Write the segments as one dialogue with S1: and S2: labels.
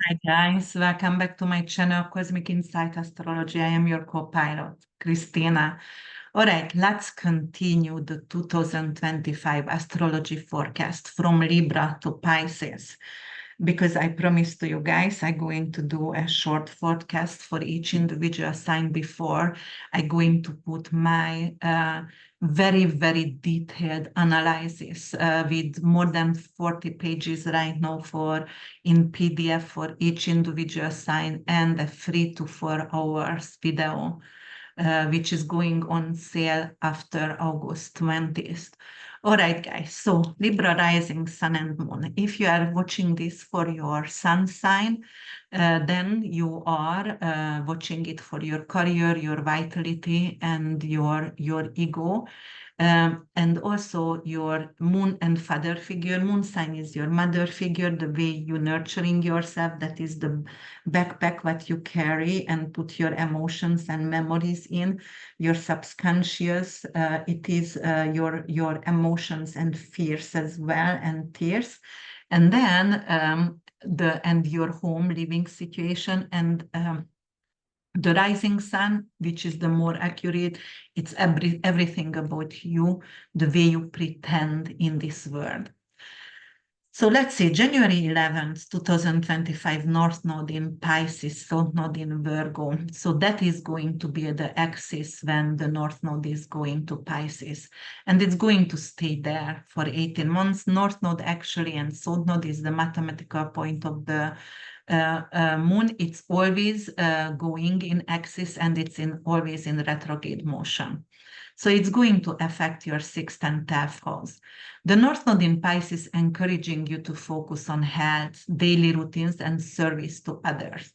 S1: Hi guys, welcome back to my channel Cosmic Insight Astrology. I am your co-pilot, Christina. All right, let's continue the 2025 astrology forecast from Libra to Pisces. Because I promised to you guys, I'm going to do a short forecast for each individual sign before I'm going to put my very, very detailed analysis with more than 40 pages right now in PDF for each individual sign and a 3 to 4 hours video, which is going on sale after August 20th. All right, guys, so Libra rising, sun and moon. If you are watching this for your sun sign, then you are watching it for your career, your vitality, and your ego. And also your moon and father figure. Moon sign is your mother figure, the way you nurturing yourself. That is the backpack what you carry and put your emotions and memories in. Your subconscious, it is your emotions and fears as well, and tears. And then your home living situation, and the rising sun, which is the more accurate, it's everything about you, the way you pretend in this world. So let's see, January 11th, 2025, North Node in Pisces, South Node in Virgo. So that is going to be the axis when the North Node is going to Pisces. And it's going to stay there for 18 months. North Node actually and South Node is the mathematical point of the moon. It's always going in axis, and it's always in retrograde motion. So it's going to affect your 6th and 10th house. The North Node in Pisces encouraging you to focus on health, daily routines, and service to others.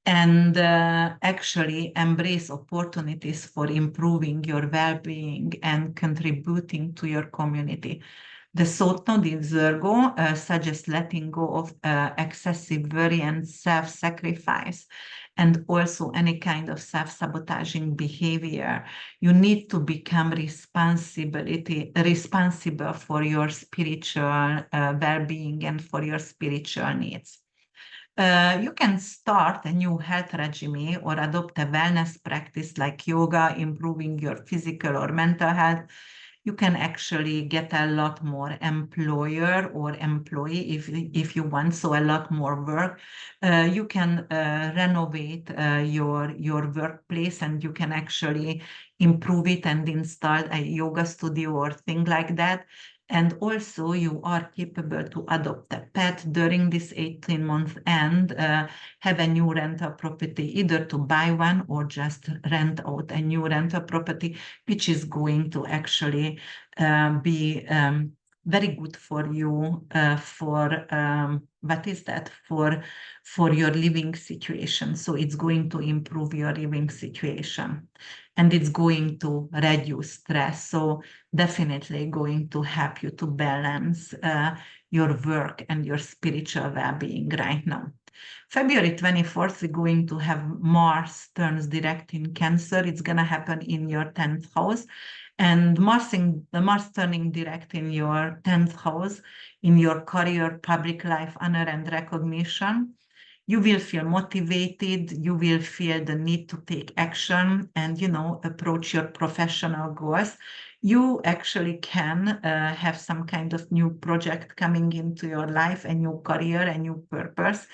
S1: And actually embrace opportunities for improving your well-being and contributing to your community. The South Node in Virgo suggests letting go of excessive worry and self-sacrifice, and also any kind of self-sabotaging behavior. You need to become responsible for your spiritual well-being and for your spiritual needs. You can start a new health regime or adopt a wellness practice like yoga, improving your physical or mental health. You can actually get a lot more employer or employee if you want, so a lot more work. You can renovate your workplace, and you can actually improve it and install a yoga studio or thing like that. And also you are capable to adopt a pet during this 18 months and have a new rental property, either to buy one or just rent out a new rental property, which is going to actually be very good for you for your living situation. So it's going to improve your living situation, and it's going to reduce stress. So definitely going to help you to balance your work and your spiritual well-being right now. February 24th, we're going to have Mars turns direct in Cancer. It's going to happen in your 10th house. And Mars turning direct in your 10th house, in your career, public life, honor, and recognition. You will feel motivated, you will feel the need to take action and, approach your professional goals. You actually can have some kind of new project coming into your life, a new career, a new purpose.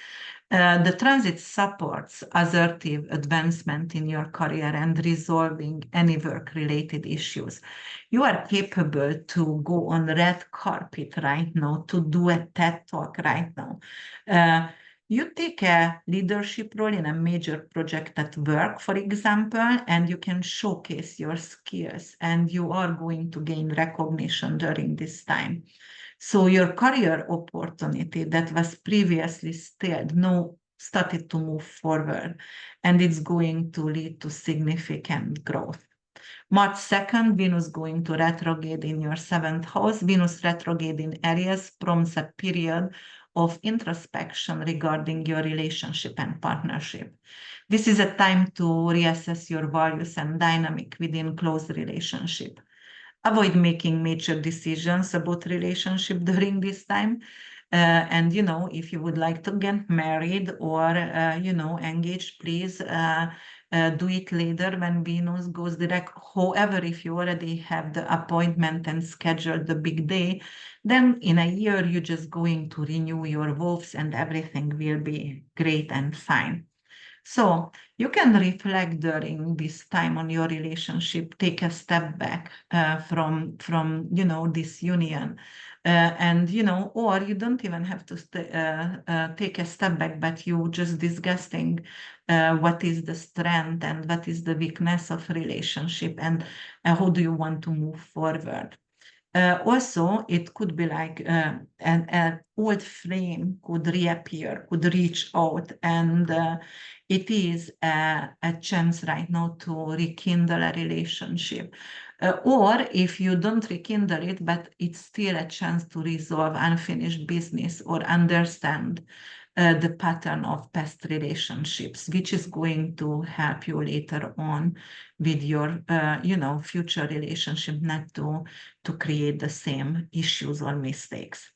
S1: The transit supports assertive advancement in your career and resolving any work-related issues. You are capable to go on red carpet right now, to do a TED Talk right now. You take a leadership role in a major project at work, for example, and you can showcase your skills, and you are going to gain recognition during this time. So your career opportunity that was previously stalled now started to move forward, and it's going to lead to significant growth. March 2nd, Venus going to retrograde in your 7th house. Venus retrograde in Aries prompts a period of introspection regarding your relationship and partnership. This is a time to reassess your values and dynamic within close relationship. Avoid making major decisions about relationship during this time. And, you know, if you would like to get married or, you know, engaged, please do it later when Venus goes direct. However, if you already have the appointment and scheduled the big day, then in a year, you're just going to renew your vows and everything will be great and fine. So you can reflect during this time on your relationship, take a step back from you know this union, and you know, or you don't even have to take a step back, but you just discussing what is the strength and what is the weakness of relationship, and how do you want to move forward. Also, it could be like an old flame could reappear, could reach out, and it is a chance right now to rekindle a relationship. Or if you don't rekindle it, but it's still a chance to resolve unfinished business or understand the pattern of past relationships, which is going to help you later on with your, you know, future relationship, not to create the same issues or mistakes.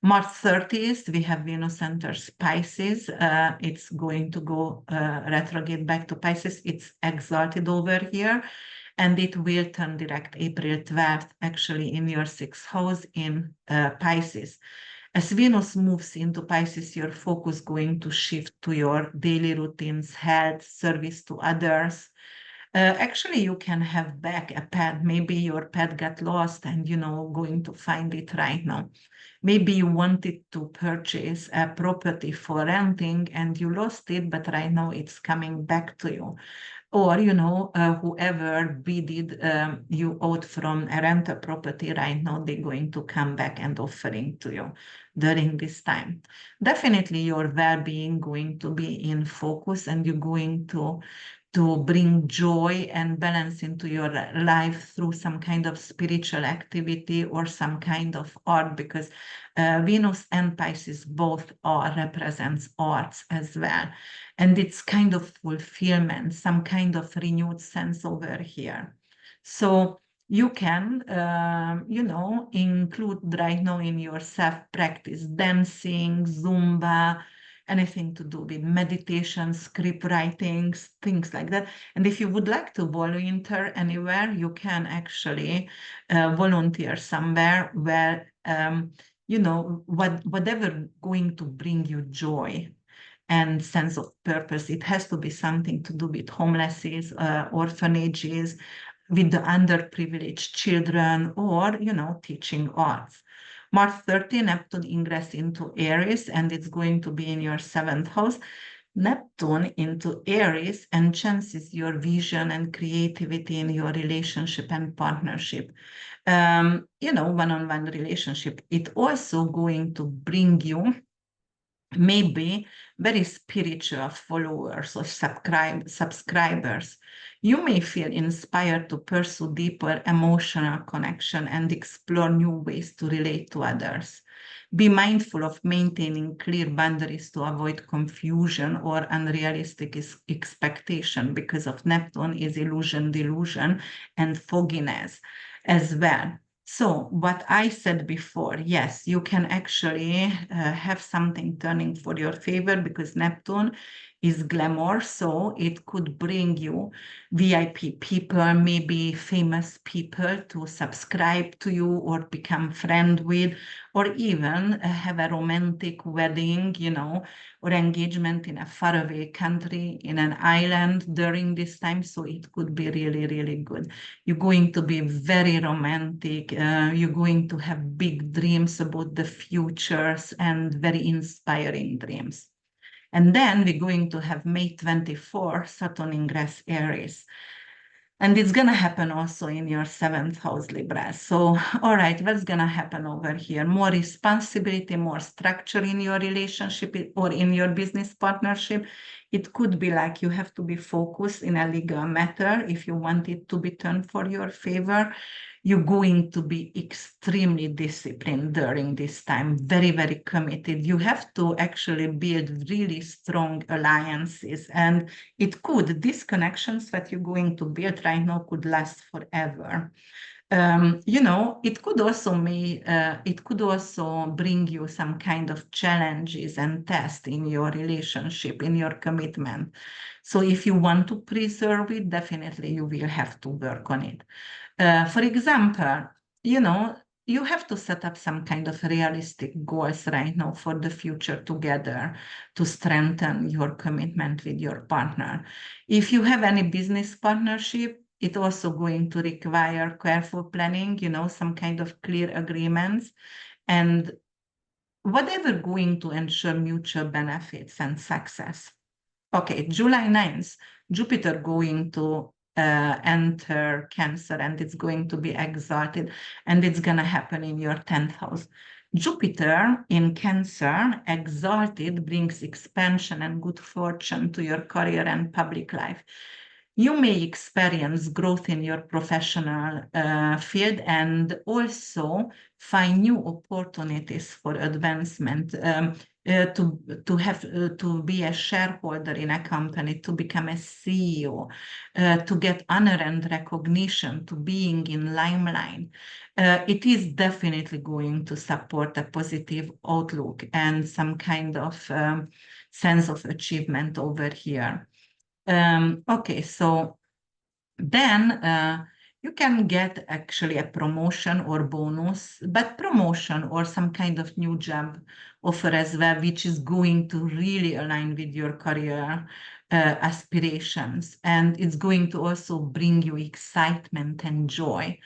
S1: March 30th, we have Venus enters Pisces. It's going to go retrograde back to Pisces. It's exalted over here, and it will turn direct April 12th, actually in your sixth house in Pisces. As Venus moves into Pisces, your focus going to shift to your daily routines, health, service to others. Actually, you can have back a pet. Maybe your pet got lost and, you know, going to find it right now. Maybe you wanted to purchase a property for renting and you lost it, but right now it's coming back to you. Or, you know, whoever bidded you out from a rental property right now, they're going to come back and offering to you during this time. Definitely your well-being going to be in focus, and you're going to bring joy and balance into your life through some kind of spiritual activity or some kind of art, because Venus and Pisces both are represents arts as well. And it's kind of fulfillment, some kind of renewed sense over here. So you can, you know, include right now in your self-practice, dancing, Zumba, anything to do with meditation, script writing, things like that. And if you would like to volunteer anywhere, you can actually volunteer somewhere where, you know, whatever going to bring you joy and sense of purpose. It has to be something to do with homelesses, orphanages, with the underprivileged children, or, you know, teaching arts. March 30, Neptune ingress into Aries, and it's going to be in your seventh house. Neptune into Aries enhances your vision and creativity in your relationship and partnership. You know, one-on-one relationship. It also going to bring you maybe very spiritual followers or subscribers. You may feel inspired to pursue deeper emotional connection and explore new ways to relate to others. Be mindful of maintaining clear boundaries to avoid confusion or unrealistic expectation, because of Neptune is illusion, delusion, and fogginess as well. So what I said before, yes, you can actually have something turning for your favor, because Neptune is glamour. So it could bring you VIP people, maybe famous people to subscribe to you or become friend with, or even have a romantic wedding, you know, or engagement in a faraway country, in an island during this time. So it could be really, really good. You're going to be very romantic. You're going to have big dreams about the futures and very inspiring dreams. And then we're going to have May 24, Saturn ingress Aries. And it's going to happen also in your seventh house, Libra. So, all right, what's going to happen over here? More responsibility, more structure in your relationship or in your business partnership. It could be like you have to be focused in a legal matter if you want it to be turned for your favor. You're going to be extremely disciplined during this time, very, very committed. You have to actually build really strong alliances, and these connections that you're going to build right now could last forever. It could also bring you some kind of challenges and test in your relationship, in your commitment. So if you want to preserve it, definitely you will have to work on it. For example, you have to set up some kind of realistic goals right now for the future together to strengthen your commitment with your partner. If you have any business partnership, it's also going to require careful planning, some kind of clear agreements, and whatever going to ensure mutual benefits and success. Okay, July 9th, Jupiter going to enter Cancer, and it's going to be exalted, and it's going to happen in your 10th house. Jupiter in Cancer, exalted, brings expansion and good fortune to your career and public life. You may experience growth in your professional field and also find new opportunities for advancement. To be a shareholder in a company, to become a CEO, to get honor and recognition, to being in limelight. It is definitely going to support a positive outlook and some kind of sense of achievement over here. Okay, so then you can get actually a promotion or bonus, but promotion or some kind of new job offer as well, which is going to really align with your career aspirations. And it's going to also bring you excitement and joy.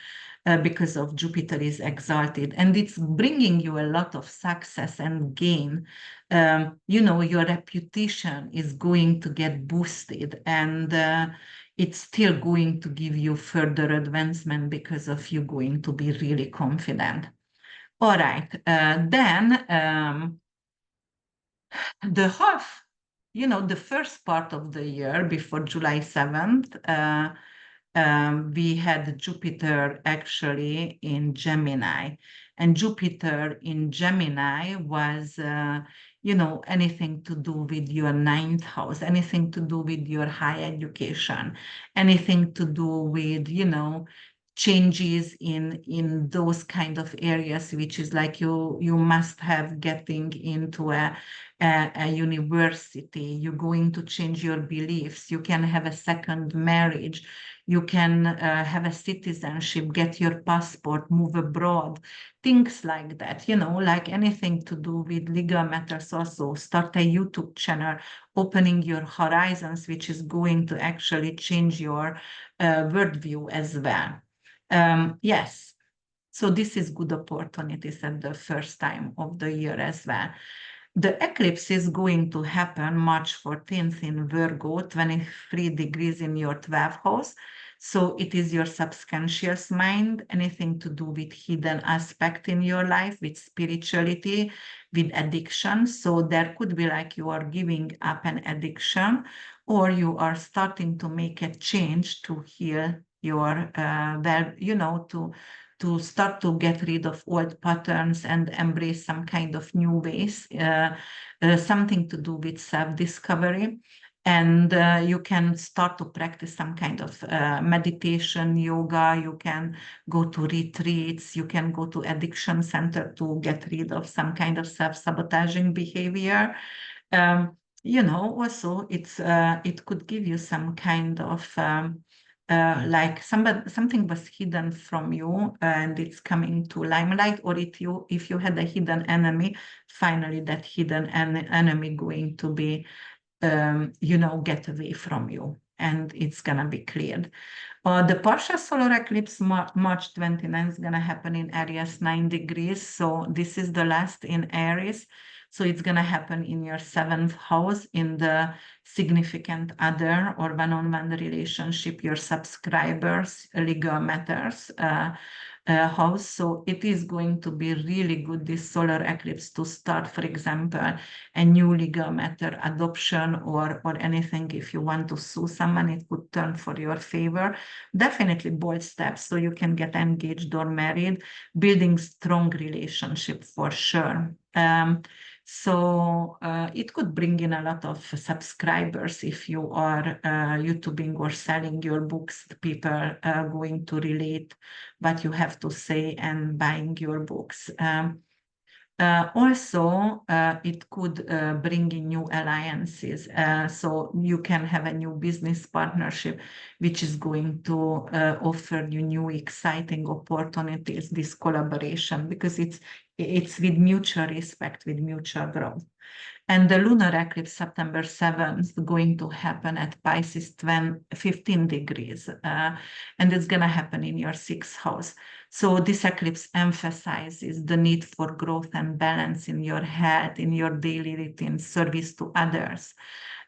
S1: Because of Jupiter is exalted, and it's bringing you a lot of success and gain. Your reputation is going to get boosted, and it's still going to give you further advancement because of you going to be really confident. All right, then the the first part of the year before July 7th, we had Jupiter actually in Gemini, and Jupiter in Gemini was, anything to do with your 9th house, anything to do with your high education, anything to do with, changes in those kind of areas, which is like you must have getting into a university, you're going to change your beliefs, you can have a second marriage, you can have a citizenship, get your passport, move abroad, things like that, like anything to do with legal matters. Also start a YouTube channel, opening your horizons, which is going to actually change your worldview as well. Yes, so this is good opportunities at the first time of the year as well. The eclipse is going to happen March 14th in Virgo, 23 degrees in your 12th house. So it is your subconscious mind, anything to do with hidden aspect in your life, with spirituality, with addiction. So there could be like you are giving up an addiction, or you are starting to make a change to heal your, to start to get rid of old patterns and embrace some kind of new ways, something to do with self-discovery. And you can start to practice some kind of meditation, yoga, you can go to retreats, you can go to addiction center to get rid of some kind of self-sabotaging behavior. Also it could give you some kind of like something was hidden from you and it's coming to limelight, or if you had a hidden enemy, finally that hidden enemy going to be get away from you, and it's gonna be cleared. The partial solar eclipse March 29th is gonna happen in Aries 9 degrees, so this is the last in Aries. So it's going to happen in your 7th house, in the significant other or one-on-one relationship, your subscribers, legal matters, house. So it is going to be really good, this solar eclipse, to start, for example, a new legal matter, adoption, or anything. If you want to sue someone, it could turn for your favor. Definitely bold steps, so you can get engaged or married, building strong relationship for sure. So it could bring in a lot of subscribers if you are YouTubing or selling your books. People are going to relate what you have to say and buying your books. Also, it could bring in new alliances. So you can have a new business partnership, which is going to offer you new exciting opportunities, this collaboration, because it's with mutual respect, with mutual growth. And the lunar eclipse, September 7th, going to happen at Pisces 15 degrees. And it's going to happen in your 6th house. So this eclipse emphasizes the need for growth and balance in your health, in your daily routine, service to others.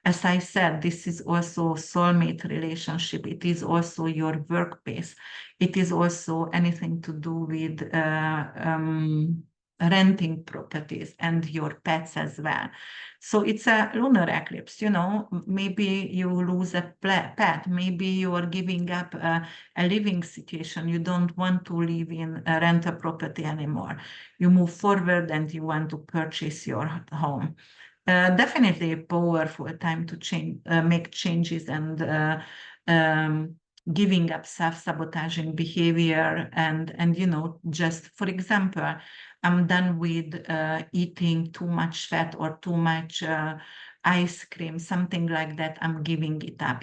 S1: As I said, this is also soulmate relationship. It is also your workplace. It is also anything to do with renting properties and your pets as well. So it's a lunar eclipse, maybe you lose a pet, maybe you are giving up a living situation. You don't want to live in a rental property anymore. You move forward and you want to purchase your home. Definitely a powerful time to make changes and giving up self-sabotaging behavior and just, for example, I'm done with eating too much fat or too much ice cream, something like that. I'm giving it up.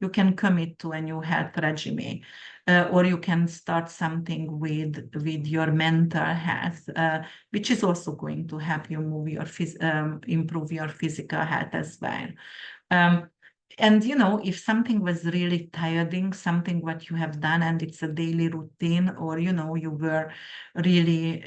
S1: You can commit to a new health regime, or you can start something with your mental health, which is also going to help you improve your physical health as well. And if something was really tiring, something what you have done and it's a daily routine, or you were really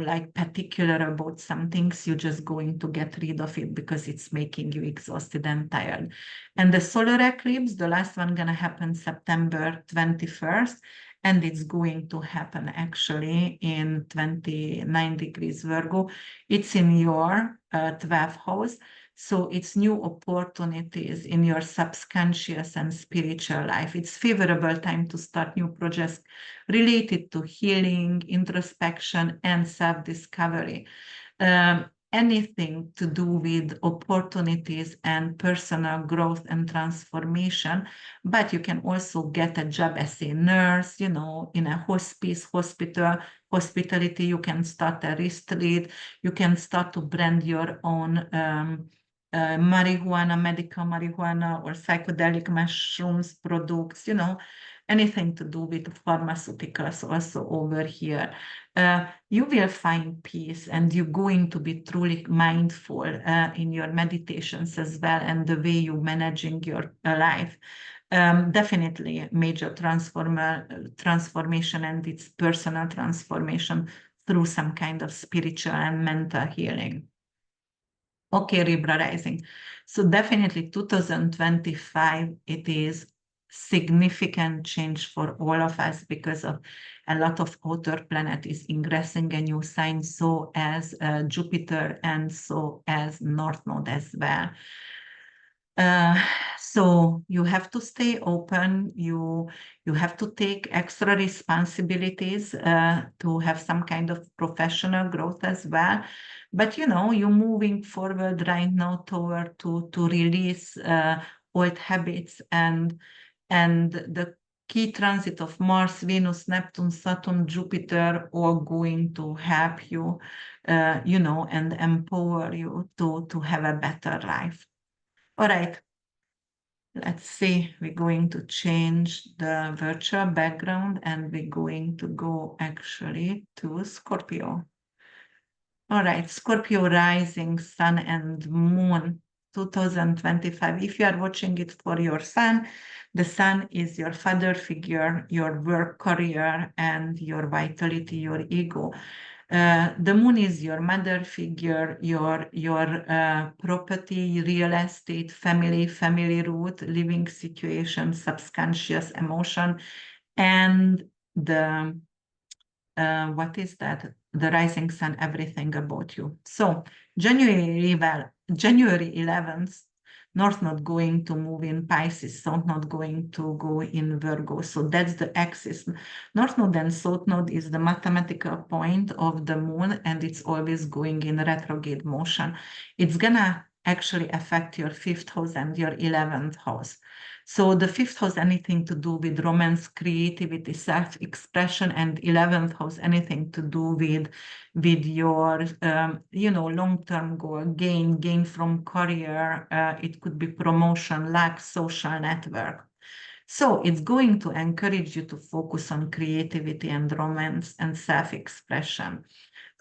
S1: like particular about some things, you're just going to get rid of it because it's making you exhausted and tired. And the solar eclipse, the last one, gonna happen September 21st, and it's going to happen actually in 29 degrees Virgo. It's in your 12th house. So it's new opportunities in your subconscious and spiritual life. It's favorable time to start new projects related to healing, introspection, and self-discovery. Anything to do with opportunities and personal growth and transformation. But you can also get a job as a nurse, in a hospice, hospitality. You can start a retreat. You can start to brand your own marijuana, medical marijuana, or psychedelic mushrooms products, anything to do with pharmaceuticals also over here. You will find peace, and you're going to be truly mindful in your meditations as well, and the way you're managing your life. Definitely major transformation, and it's personal transformation through some kind of spiritual and mental healing. Okay, Libra rising. So definitely 2025, it is significant change for all of us because of a lot of outer planet is ingressing a new sign, so as Jupiter and so as North Node as well. So you have to stay open. You have to take extra responsibilities to have some kind of professional growth as well. But you're moving forward right now toward to release old habits, and the key transit of Mars, Venus, Neptune, Saturn, Jupiter all going to help you, and empower you to have a better life. All right, let's see, we're going to change the virtual background and we're going to go actually to Scorpio. All right, Scorpio rising, sun and moon, 2025. If you are watching it for your sun, the sun is your father figure, your work career, and your vitality, your ego. The moon is your mother figure, your property, real estate, family root, living situation, subconscious emotion, and the what is that? The rising sun, everything about you. So January 11th, North Node going to move in Pisces, South Node going to go in Virgo. So that's the axis. North Node and South Node is the mathematical point of the moon, and it's always going in retrograde motion. It's gonna actually affect your 5th house and your 11th house. So the 5th house, anything to do with romance, creativity, self-expression, and 11th house, anything to do with your, long-term goal, gain from career. It could be promotion, luck, social network. So it's going to encourage you to focus on creativity and romance and self-expression.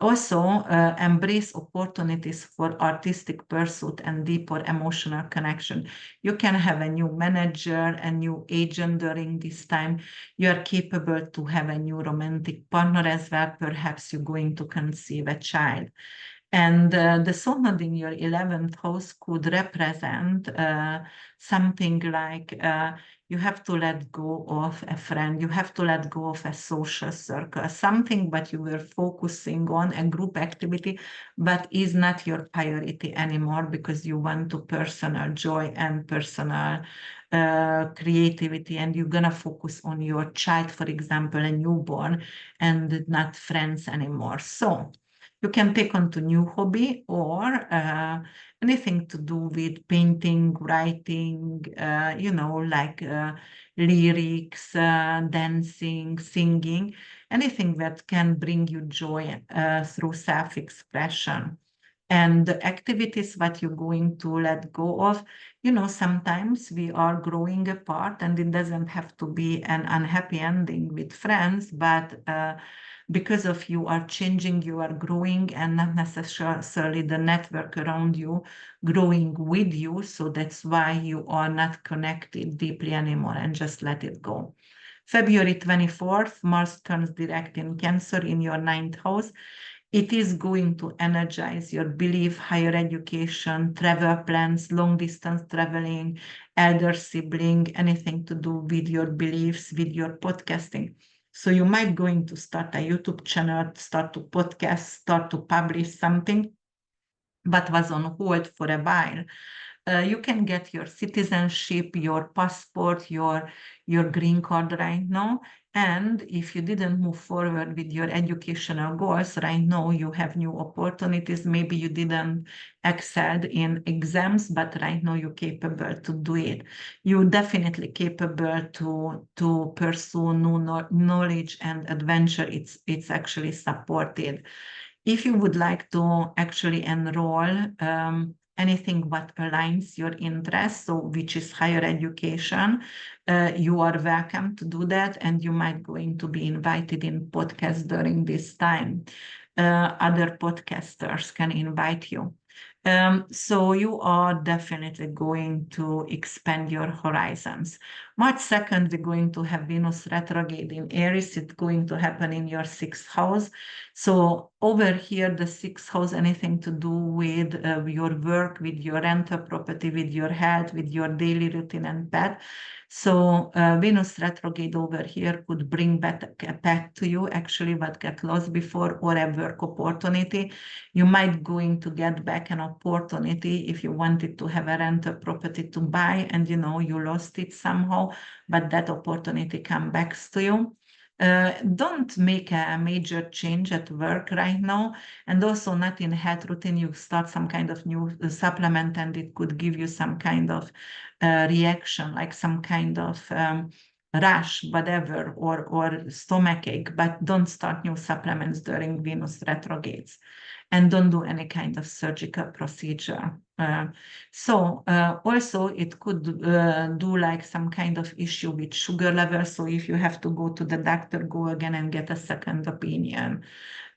S1: Also, embrace opportunities for artistic pursuit and deeper emotional connection. You can have a new manager, a new agent during this time. You are capable to have a new romantic partner as well. Perhaps you're going to conceive a child. And the Sun node in your 11th house could represent something like you have to let go of a friend, you have to let go of a social circle, something that you were focusing on, a group activity, but is not your priority anymore because you want to personal joy and personal creativity, and you're going to focus on your child, for example, a newborn, and not friends anymore. So you can take on to new hobby or anything to do with painting, writing, like lyrics, dancing, singing, anything that can bring you joy through self-expression. And the activities that you're going to let go of, sometimes we are growing apart, and it doesn't have to be an unhappy ending with friends, but because of you are changing, you are growing, and not necessarily the network around you growing with you. So that's why you are not connected deeply anymore, and just let it go. February 24th, Mars turns direct in Cancer in your 9th house. It is going to energize your belief, higher education, travel plans, long distance traveling, elder sibling, anything to do with your beliefs, with your podcasting. So you might going to start a YouTube channel, start to podcast, start to publish something, but was on hold for a while. You can get your citizenship, your passport, your green card right now. And if you didn't move forward with your educational goals right now, you have new opportunities. Maybe you didn't excel in exams, but right now you're capable to do it. You're definitely capable to pursue new knowledge and adventure. It's actually supported. If you would like to actually enroll anything what aligns your interests, so which is higher education, you are welcome to do that, and you might going to be invited in podcasts during this time. Other podcasters can invite you. So you are definitely going to expand your horizons. March 2nd, we're going to have Venus retrograde in Aries. It's going to happen in your 6th house. So over here, the 6th house, anything to do with your work, with your rental property, with your health, with your daily routine and pet. So Venus retrograde over here could bring back a pet to you, actually, what got lost before, or a work opportunity. You might going to get back an opportunity if you wanted to have a rental property to buy, and you lost it somehow, but that opportunity comes back to you. Don't make a major change at work right now, and also not in health routine. You start some kind of new supplement, and it could give you some kind of reaction, like some kind of rash, whatever, or stomach ache, but don't start new supplements during Venus retrogrades. And don't do any kind of surgical procedure. Also, it could do like some kind of issue with sugar level. So if you have to go to the doctor, go again and get a second opinion.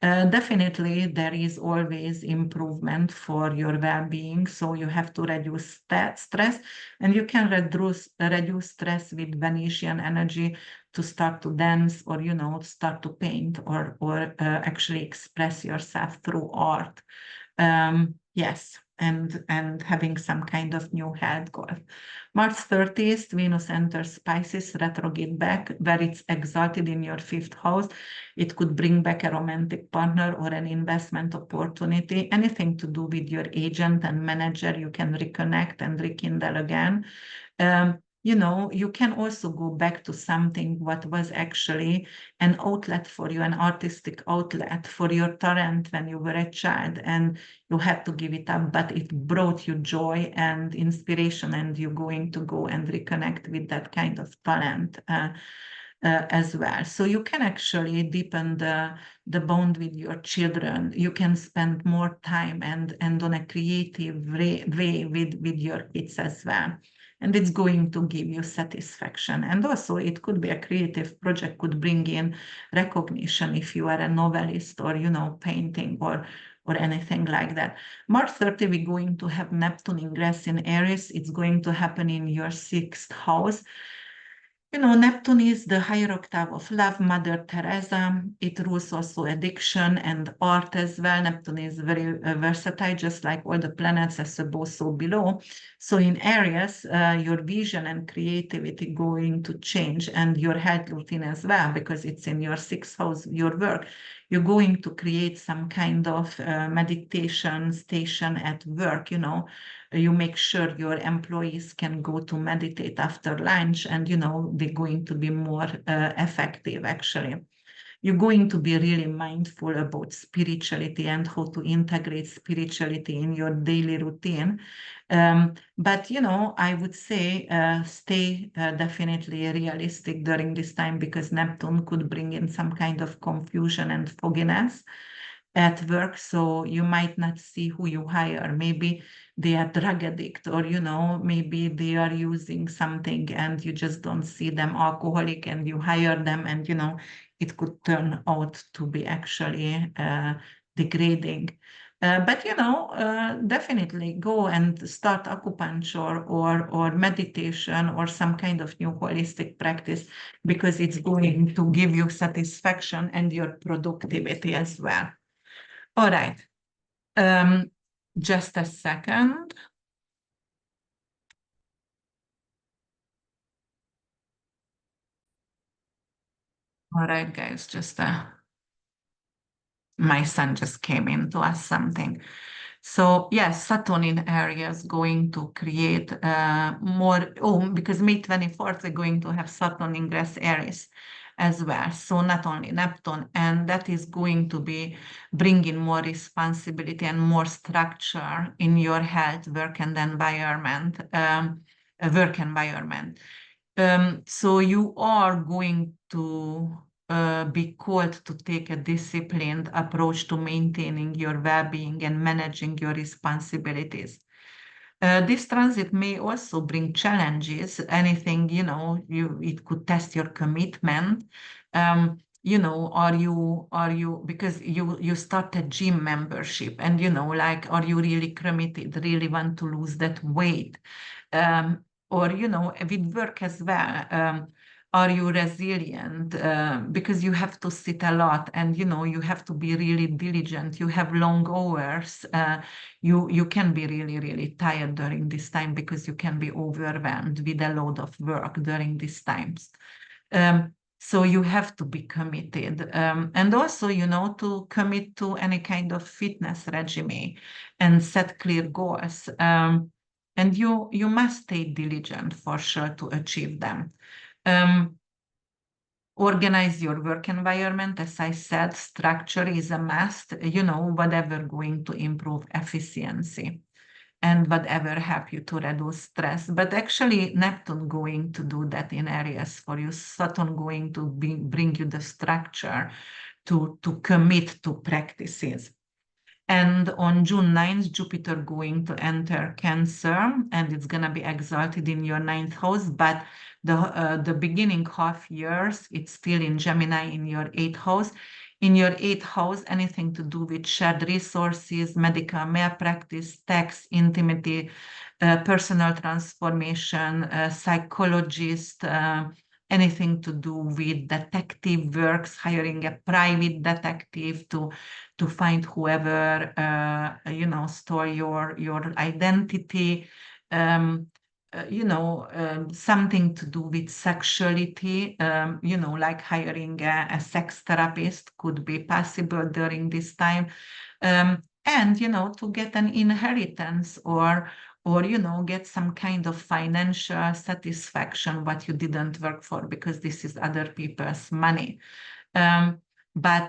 S1: Definitely, there is always improvement for your well-being. So you have to reduce stress, and you can reduce stress with Venetian energy to start to dance, or start to paint, or actually express yourself through art. Yes. and having some kind of new health goal. March 30th, Venus enters Pisces, retrograde back, where it's exalted in your 5th house. It could bring back a romantic partner or an investment opportunity, anything to do with your agent and manager. You can reconnect and rekindle again. You know, you can also go back to something what was actually an outlet for you, an artistic outlet for your talent when you were a child, and you had to give it up, but it brought you joy and inspiration, and you're going to go and reconnect with that kind of talent as well. So you can actually deepen the bond with your children. You can spend more time and on a creative way with your kids as well. And it's going to give you satisfaction. And also it could be a creative project, could bring in recognition if you are a novelist or, you know, painting or anything like that. March 30, we're going to have Neptune ingress in Aries. It's going to happen in your 6th house. You know, Neptune is the higher octave of love, Mother Teresa. It rules also addiction and art as well. Neptune is very versatile, just like all the planets as above, so below. So in Aries, your vision and creativity going to change, and your health routine as well, because it's in your 6th house, your work. You're going to create some kind of meditation station at work, you know. You make sure your employees can go to meditate after lunch, and you know they're going to be more effective. Actually, you're going to be really mindful about spirituality and how to integrate spirituality in your daily routine. But you know, I would say stay definitely realistic during this time, because Neptune could bring in some kind of confusion and fogginess at work. So you might not see who you hire. Maybe they are drug addict, or you know, maybe they are using something and you just don't see them, alcoholic, and you hire them, and you know, it could turn out to be actually degrading. But you know, definitely go and start acupuncture or meditation or some kind of new holistic practice, because it's going to give you satisfaction and your productivity as well. All right. Just a second. All right, guys, just my son just came in to ask something. So yes, Saturn in Aries going to create more, because May 24th, we're going to have Saturn ingress Aries as well. So not only Neptune, and that is going to be bringing more responsibility and more structure in your health, work and environment, work environment. So you are going to be called to take a disciplined approach to maintaining your well-being and managing your responsibilities. This transit may also bring challenges. Anything, you know, it could test your commitment. You know, are you because you start a gym membership, and you know, like, are you really committed, really want to lose that weight? Or you know, with work as well, are you resilient? Because you have to sit a lot, and you know, you have to be really diligent. You have long hours. You can be really tired during this time, because you can be overwhelmed with a load of work during these times. So you have to be committed, and also, you know, to commit to any kind of fitness regime and set clear goals. And you must stay diligent for sure to achieve them. Organize your work environment. As I said, structure is a must, you know, whatever going to improve efficiency and whatever help you to reduce stress. But actually, Neptune going to do that in Aries for you. Saturn going to bring you the structure to commit to practices. And on June 9th, Jupiter going to enter Cancer, and it's going to be exalted in your 9th house. But the beginning half years, it's still in Gemini in your 8th house. In your 8th house, anything to do with shared resources, medical malpractice, tax, intimacy, personal transformation, psychologist, anything to do with detective works, hiring a private detective to find whoever stole your identity. Something to do with sexuality, like hiring a sex therapist could be possible during this time. And, to get an inheritance or get some kind of financial satisfaction, what you didn't work for, because this is other people's money. But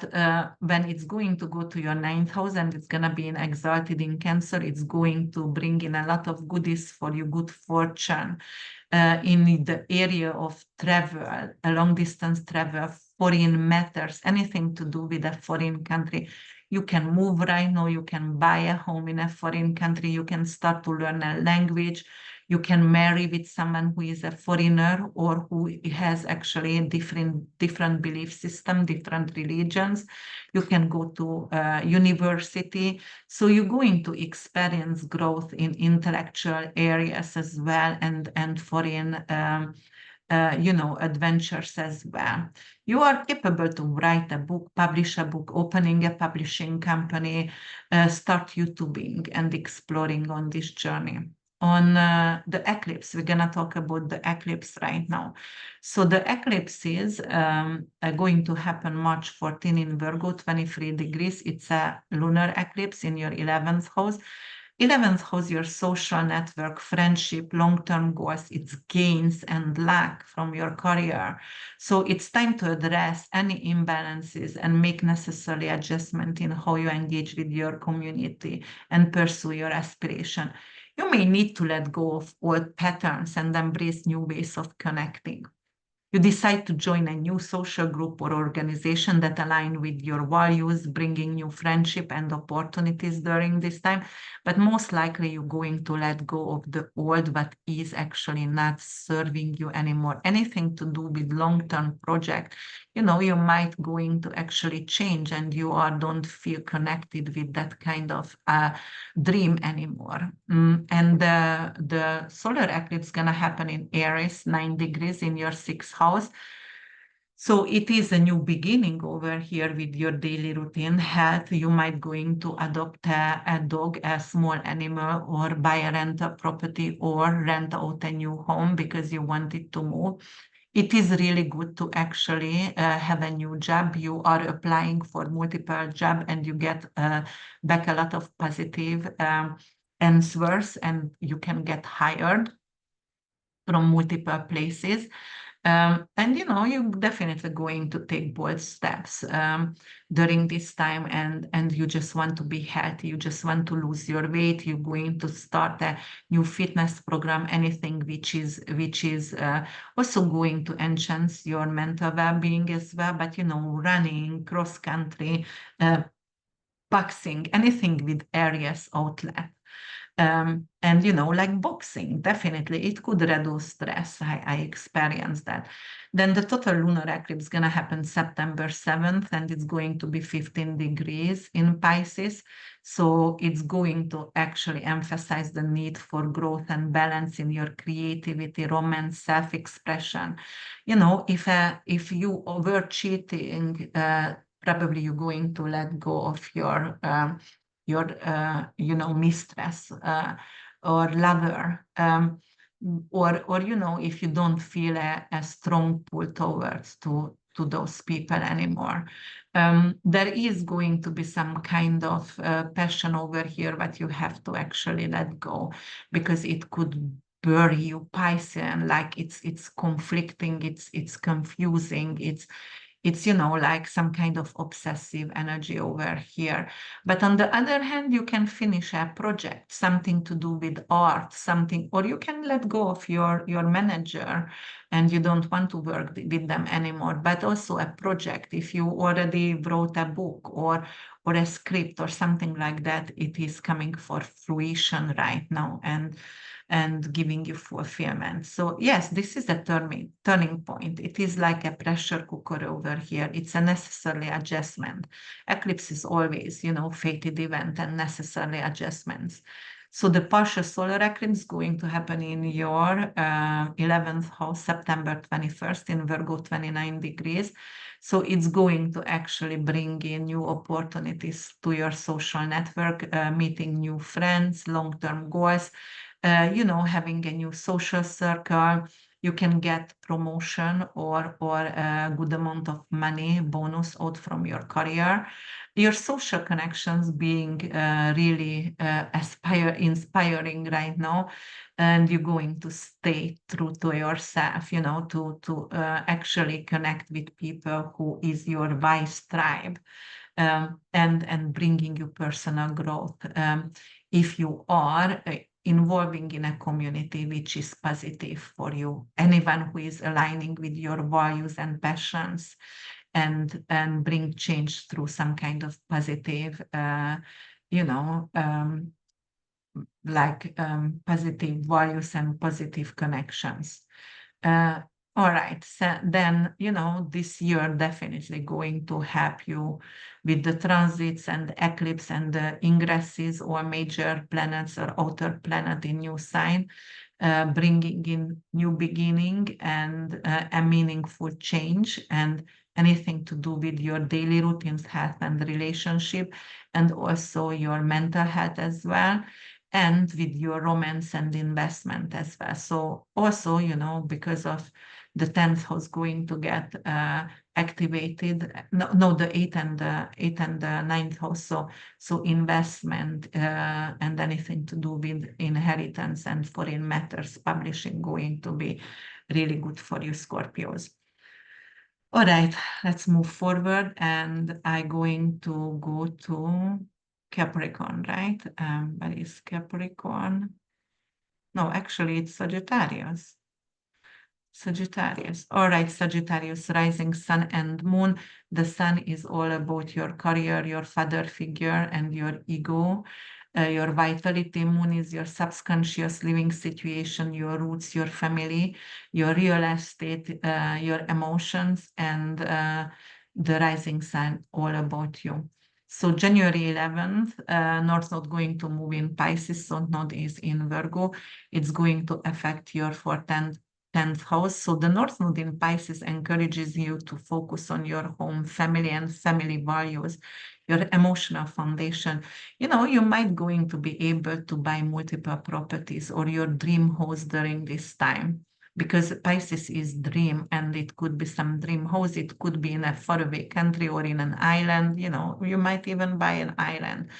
S1: when it's going to go to your 9th house and it's going to be in exalted in Cancer, it's going to bring in a lot of goodies for you, good fortune in the area of travel, a long distance travel, foreign matters, anything to do with a foreign country. You can move right now, you can buy a home in a foreign country, you can start to learn a language, you can marry with someone who is a foreigner or who has actually a different belief system, different religions. You can go to university. So you're going to experience growth in intellectual areas as well, and foreign adventures as well. You are capable to write a book, publish a book, opening a publishing company, start YouTubing and exploring on this journey. On the eclipse, we're going to talk about the eclipse right now. So the eclipse is going to happen March 14 in Virgo, 23 degrees. It's a lunar eclipse in your 11th house. 11th house, your social network, friendship, long-term goals, its gains and lack from your career. So it's time to address any imbalances and make necessary adjustment in how you engage with your community and pursue your aspiration. You may need to let go of old patterns and embrace new ways of connecting. You decide to join a new social group or organization that align with your values, bringing new friendship and opportunities during this time. But most likely you're going to let go of the old, but is actually not serving you anymore. Anything to do with long-term project, you might going to actually change and you don't feel connected with that kind of dream anymore. And the solar eclipse is going to happen in Aries, 9 degrees in your 6th house. So it is a new beginning over here with your daily routine, health. You might going to adopt a dog, a small animal, or buy a rental property or rent out a new home because you wanted to move. It is really good to actually have a new job. You are applying for multiple jobs and you get back a lot of positive answers, and you can get hired from multiple places. And you're definitely going to take bold steps during this time, and you just want to be healthy. You just want to lose your weight. You're going to start a new fitness program, anything which is also going to enhance your mental well-being as well. But running, cross country, boxing, anything with areas outlet. And like boxing, definitely it could reduce stress. I experienced that. Then the total lunar eclipse is going to happen September 7th, and it's going to be 15 degrees in Pisces. So it's going to actually emphasize the need for growth and balance in your creativity, romance, self-expression. If you were cheating, probably you're going to let go of your mistress or lover, or if you don't feel a strong pull towards to those people anymore. There is going to be some kind of passion over here, but you have to actually let go, because it could bury you, Piscean, like it's conflicting, it's confusing, it's like some kind of obsessive energy over here. But on the other hand, you can finish a project, something to do with art, something, or you can let go of your manager and you don't want to work with them anymore. But also a project, if you already wrote a book or a script or something like that, it is coming for fruition right now and giving you fulfillment. So yes, this is a turning point. It is like a pressure cooker over here. It's a necessary adjustment. Eclipse is always, fated event and necessary adjustments. So the partial solar eclipse is going to happen in your 11th house, September 21st in Virgo, 29 degrees. So it's going to actually bring in new opportunities to your social network, meeting new friends, long-term goals, having a new social circle. You can get promotion or a good amount of money bonus out from your career. Your social connections being really inspiring right now, and you're going to stay true to yourself, to actually connect with people who is your vice tribe, and bringing you personal growth. If you are involving in a community which is positive for you, anyone who is aligning with your values and passions, and bring change through some kind of positive, positive values and positive connections. All right, so then, this year definitely going to help you with the transits and eclipse and the ingresses or major planets or outer planet in new sign, bringing in new beginning and a meaningful change, and anything to do with your daily routines, health and relationship, and also your mental health as well, and with your romance and investment as well. So also, because of the 10th house going to get activated, the 8th and the 9th house. So investment and anything to do with inheritance and foreign matters, publishing going to be really good for you, Scorpios. All right, let's move forward, and I'm going to go to Capricorn, right? Where is Capricorn? No, actually, it's Sagittarius. Sagittarius. All right, Sagittarius, rising sun and moon. The sun is all about your career, your father figure, and your ego, your vitality. Moon is your subconscious living situation, your roots, your family, your real estate, your emotions, and the rising sun, all about you. So January 11th, North Node going to move in Pisces, South Node is in Virgo. It's going to affect your 10th house. So the North Node in Pisces encourages you to focus on your home, family, and family values, your emotional foundation. You might going to be able to buy multiple properties or your dream house during this time, because Pisces is dream, and it could be some dream house. It could be in a faraway country or in an island. You might even buy an island.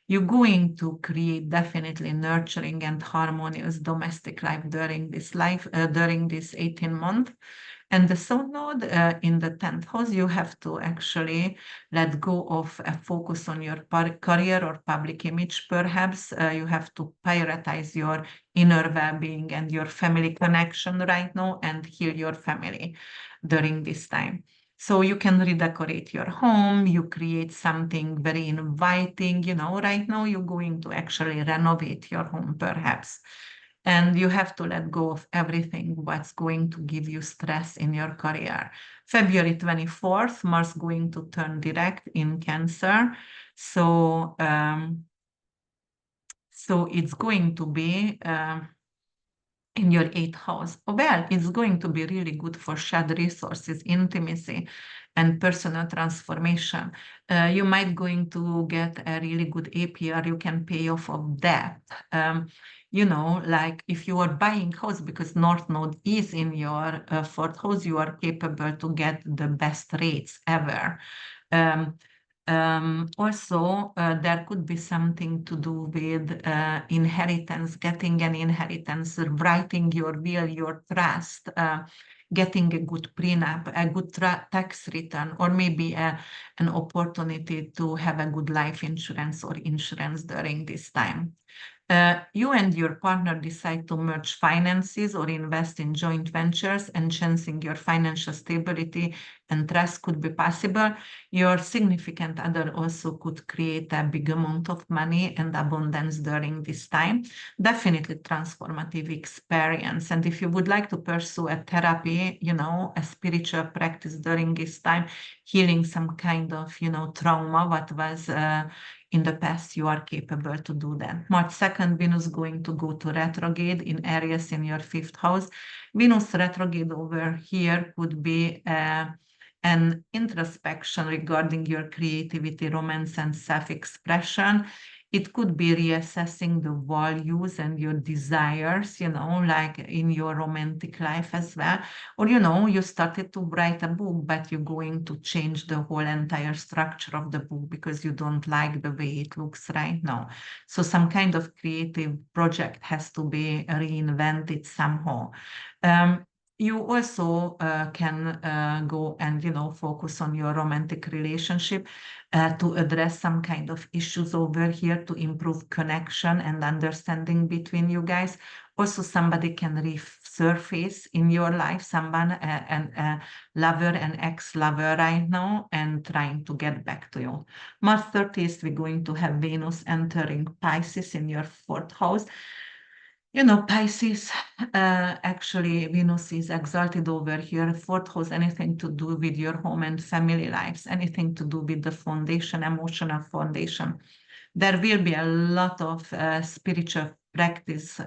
S1: You're going to create definitely nurturing and harmonious domestic life during this 18 months. And the South Node in the 10th house, you have to actually let go of a focus on your career or public image, perhaps. You have to prioritize your inner well-being and your family connection right now, and heal your family during this time. So you can redecorate your home, you create something very inviting, right now you're going to actually renovate your home perhaps. And you have to let go of everything what's going to give you stress in your career. February 24th, Mars going to turn direct in Cancer. So, so it's going to be in your 8th house. Well, it's going to be really good for shared resources, intimacy, and personal transformation. You might going to get a really good APR. You can pay off of debt. Like if you are buying house, because North Node is in your 4th house, you are capable to get the best rates ever. Also, there could be something to do with inheritance, getting an inheritance, writing your will, your trust, getting a good prenup, a good tax return, or maybe an opportunity to have a good life insurance or insurance during this time. You and your partner decide to merge finances or invest in joint ventures, enhancing your financial stability and trust could be possible. Your significant other also could create a big amount of money and abundance during this time. Definitely transformative experience. And if you would like to pursue a therapy, a spiritual practice during this time, healing some kind of, trauma, what was in the past, you are capable to do that. March 2nd, Venus going to go to retrograde in Aries in your 5th house. Venus retrograde over here could be an introspection regarding your creativity, romance, and self-expression. It could be reassessing the values and your desires, like in your romantic life as well. Or, you started to write a book, but you're going to change the whole entire structure of the book because you don't like the way it looks right now. So some kind of creative project has to be reinvented somehow. You also can go and, focus on your romantic relationship to address some kind of issues over here to improve connection and understanding between you guys. Also, somebody can resurface in your life, someone, a lover and ex-lover right now, and trying to get back to you. March 30th, we're going to have Venus entering Pisces in your 4th house. Pisces, actually, Venus is exalted over here. 4th house, anything to do with your home and family lives, anything to do with the foundation, emotional foundation. There will be a lot of spiritual practice.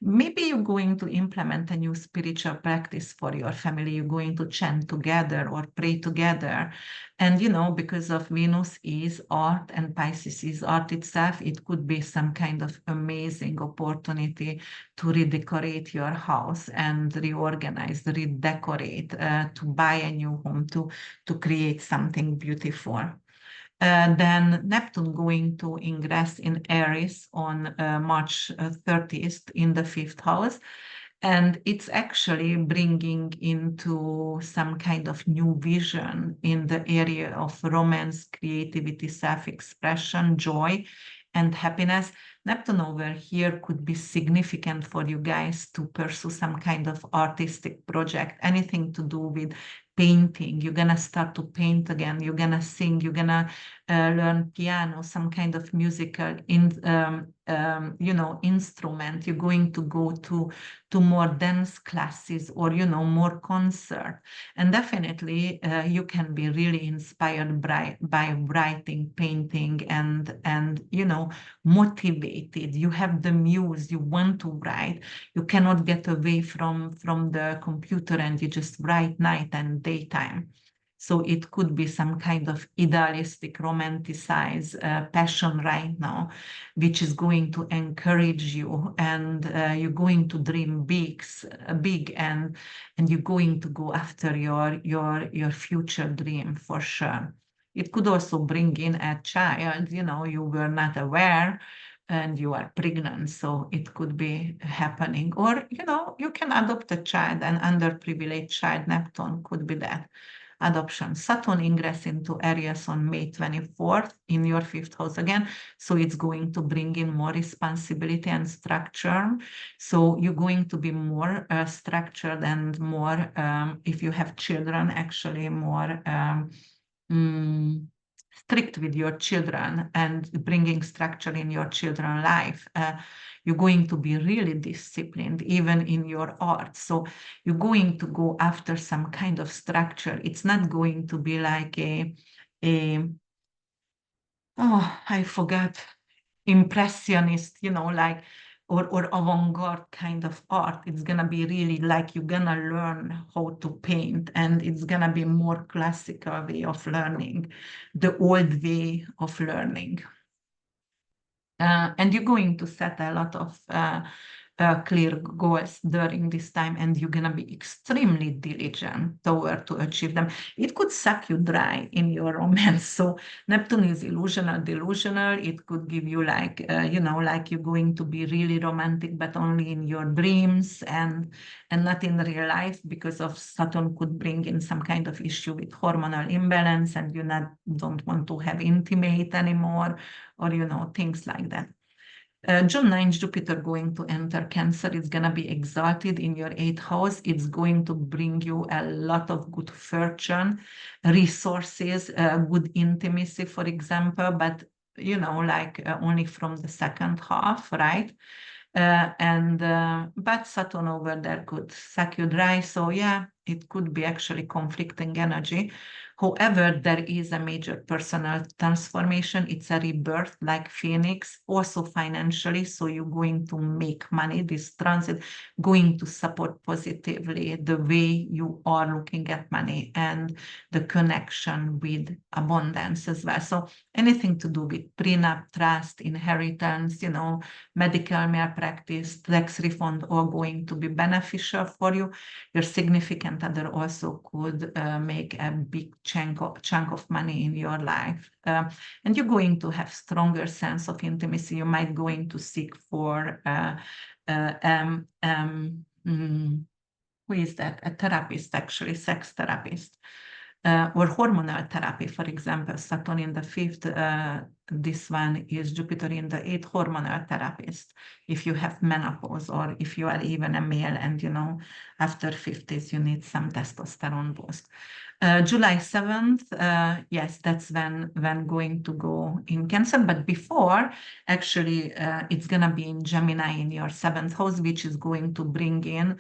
S1: Maybe you're going to implement a new spiritual practice for your family. You're going to chant together or pray together. And, because of Venus is art and Pisces is art itself, it could be some kind of amazing opportunity to redecorate your house and reorganize, redecorate, to buy a new home, to create something beautiful. Then Neptune going to ingress in Aries on March 30th in the 5th house. And it's actually bringing into some kind of new vision in the area of romance, creativity, self-expression, joy, and happiness. Neptune over here could be significant for you guys to pursue some kind of artistic project, anything to do with painting. You're gonna start to paint again. You're gonna sing. You're gonna learn piano, some kind of musical instrument. You're going to go to more dance classes or more concert. And definitely you can be really inspired by writing, painting, and motivated. You have the muse. You want to write. You cannot get away from the computer and you just write night and daytime. So it could be some kind of idealistic, romanticized passion right now, which is going to encourage you, and you're going to dream big, and you're going to go after your future dream for sure. It could also bring in a child, you were not aware, and you are pregnant, so it could be happening. Or, you can adopt a child, an underprivileged child. Neptune could be that adoption. Saturn ingress into Aries on May 24th in your 5th house again. So it's going to bring in more responsibility and structure. So you're going to be more structured and more, if you have children, actually more strict with your children and bringing structure in your children's life. You're going to be really disciplined, even in your art. So you're going to go after some kind of structure. It's not going to be like I forgot, impressionist, like, or avant-garde kind of art. It's gonna be really like you're gonna learn how to paint, and it's gonna be more classical way of learning, the old way of learning. And you're going to set a lot of clear goals during this time, and you're going to be extremely diligent toward to achieve them. It could suck you dry in your romance. So Neptune is illusional, delusional. It could give you like, like you're going to be really romantic, but only in your dreams and not in real life, because of Saturn could bring in some kind of issue with hormonal imbalance, and you don't want to have intimate anymore, or, things like that. June 9th, Jupiter going to enter Cancer. It's going to be exalted in your 8th house. It's going to bring you a lot of good fortune, resources, good intimacy, for example, but, like only from the second half, right? But Saturn over there could suck you dry. So yeah, It could be actually conflicting energy. However, there is a major personal transformation. It's a rebirth like Phoenix, also financially. So you're going to make money. This transit going to support positively the way you are looking at money and the connection with abundance as well. So anything to do with prenup, trust, inheritance, medical malpractice, tax refund, all going to be beneficial for you. Your significant other also could make a big chunk of money in your life. And you're going to have stronger sense of intimacy. You might going to seek for who is that? A therapist, actually, sex therapist. Or hormonal therapy, for example, Saturn in the 5th, this one is Jupiter in the 8th, hormonal therapist. If you have menopause or if you are even a male and, after 50s, you need some testosterone boost. July 7th, yes, that's when going to go in Cancer. But before, actually, it's going to be in Gemini in your 7th house, which is going to bring in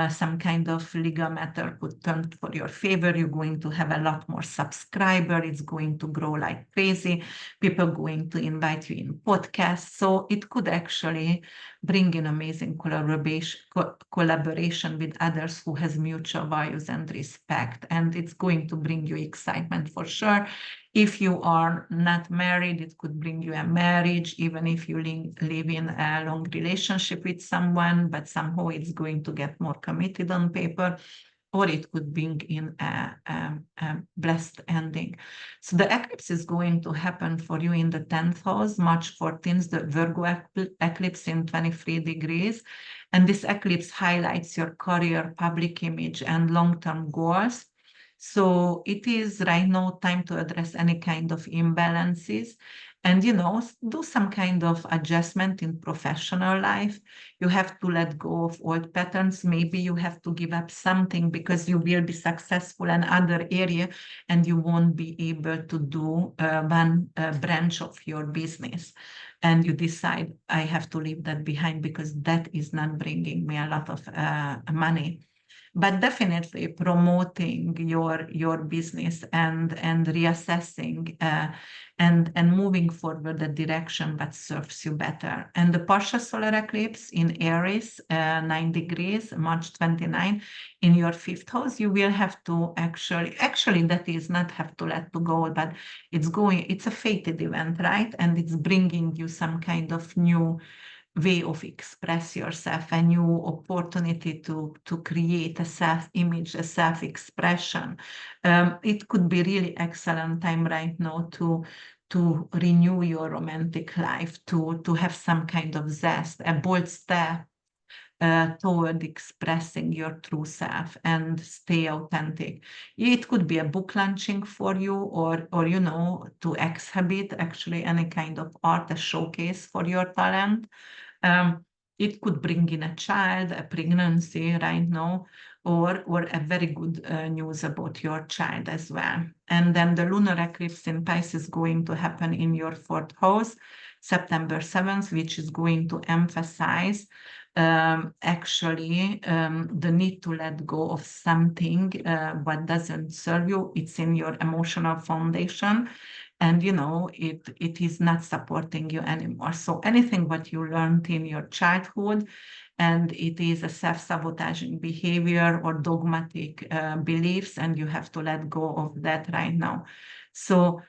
S1: some kind of legal matter could turn for your favor. You're going to have a lot more subscriber. It's going to grow like crazy. People going to invite you in podcasts. So it could actually bring in amazing collaboration with others who has mutual values and respect. And it's going to bring you excitement for sure. If you are not married, it could bring you a marriage, even if you live in a long relationship with someone, but somehow it's going to get more committed on paper, or it could bring in a blessed ending. So the eclipse is going to happen for you in the 10th house, March 14th, the Virgo eclipse in 23 degrees. And this eclipse highlights your career, public image, and long-term goals. So it is right now time to address any kind of imbalances and, do some kind of adjustment in professional life. You have to let go of old patterns. Maybe you have to give up something because you will be successful in other area and you won't be able to do one branch of your business. And you decide, I have to leave that behind because that is not bringing me a lot of money. But definitely promoting your business and reassessing and moving forward the direction that serves you better. And the partial solar eclipse in Aries, 9 degrees, March 29, in your 5th house, you will have to actually that is not have to let to go, but it's a fated event, right? And it's bringing you some kind of new way of express yourself, a new opportunity to create a self-image, a self-expression. It could be really excellent time right now to renew your romantic life, to have some kind of zest, a bold step toward expressing your true self and stay authentic. It could be a book launching for you or to exhibit actually any kind of art, a showcase for your talent. It could bring in a child, a pregnancy right now, or a very good news about your child as well. And then the lunar eclipse in Pisces is going to happen in your 4th house, September 7th, which is going to emphasize actually the need to let go of something what doesn't serve you. It's in your emotional foundation. And it is not supporting you anymore. So anything what you learned in your childhood, and it is a self-sabotaging behavior or dogmatic beliefs, and you have to let go of that right now. So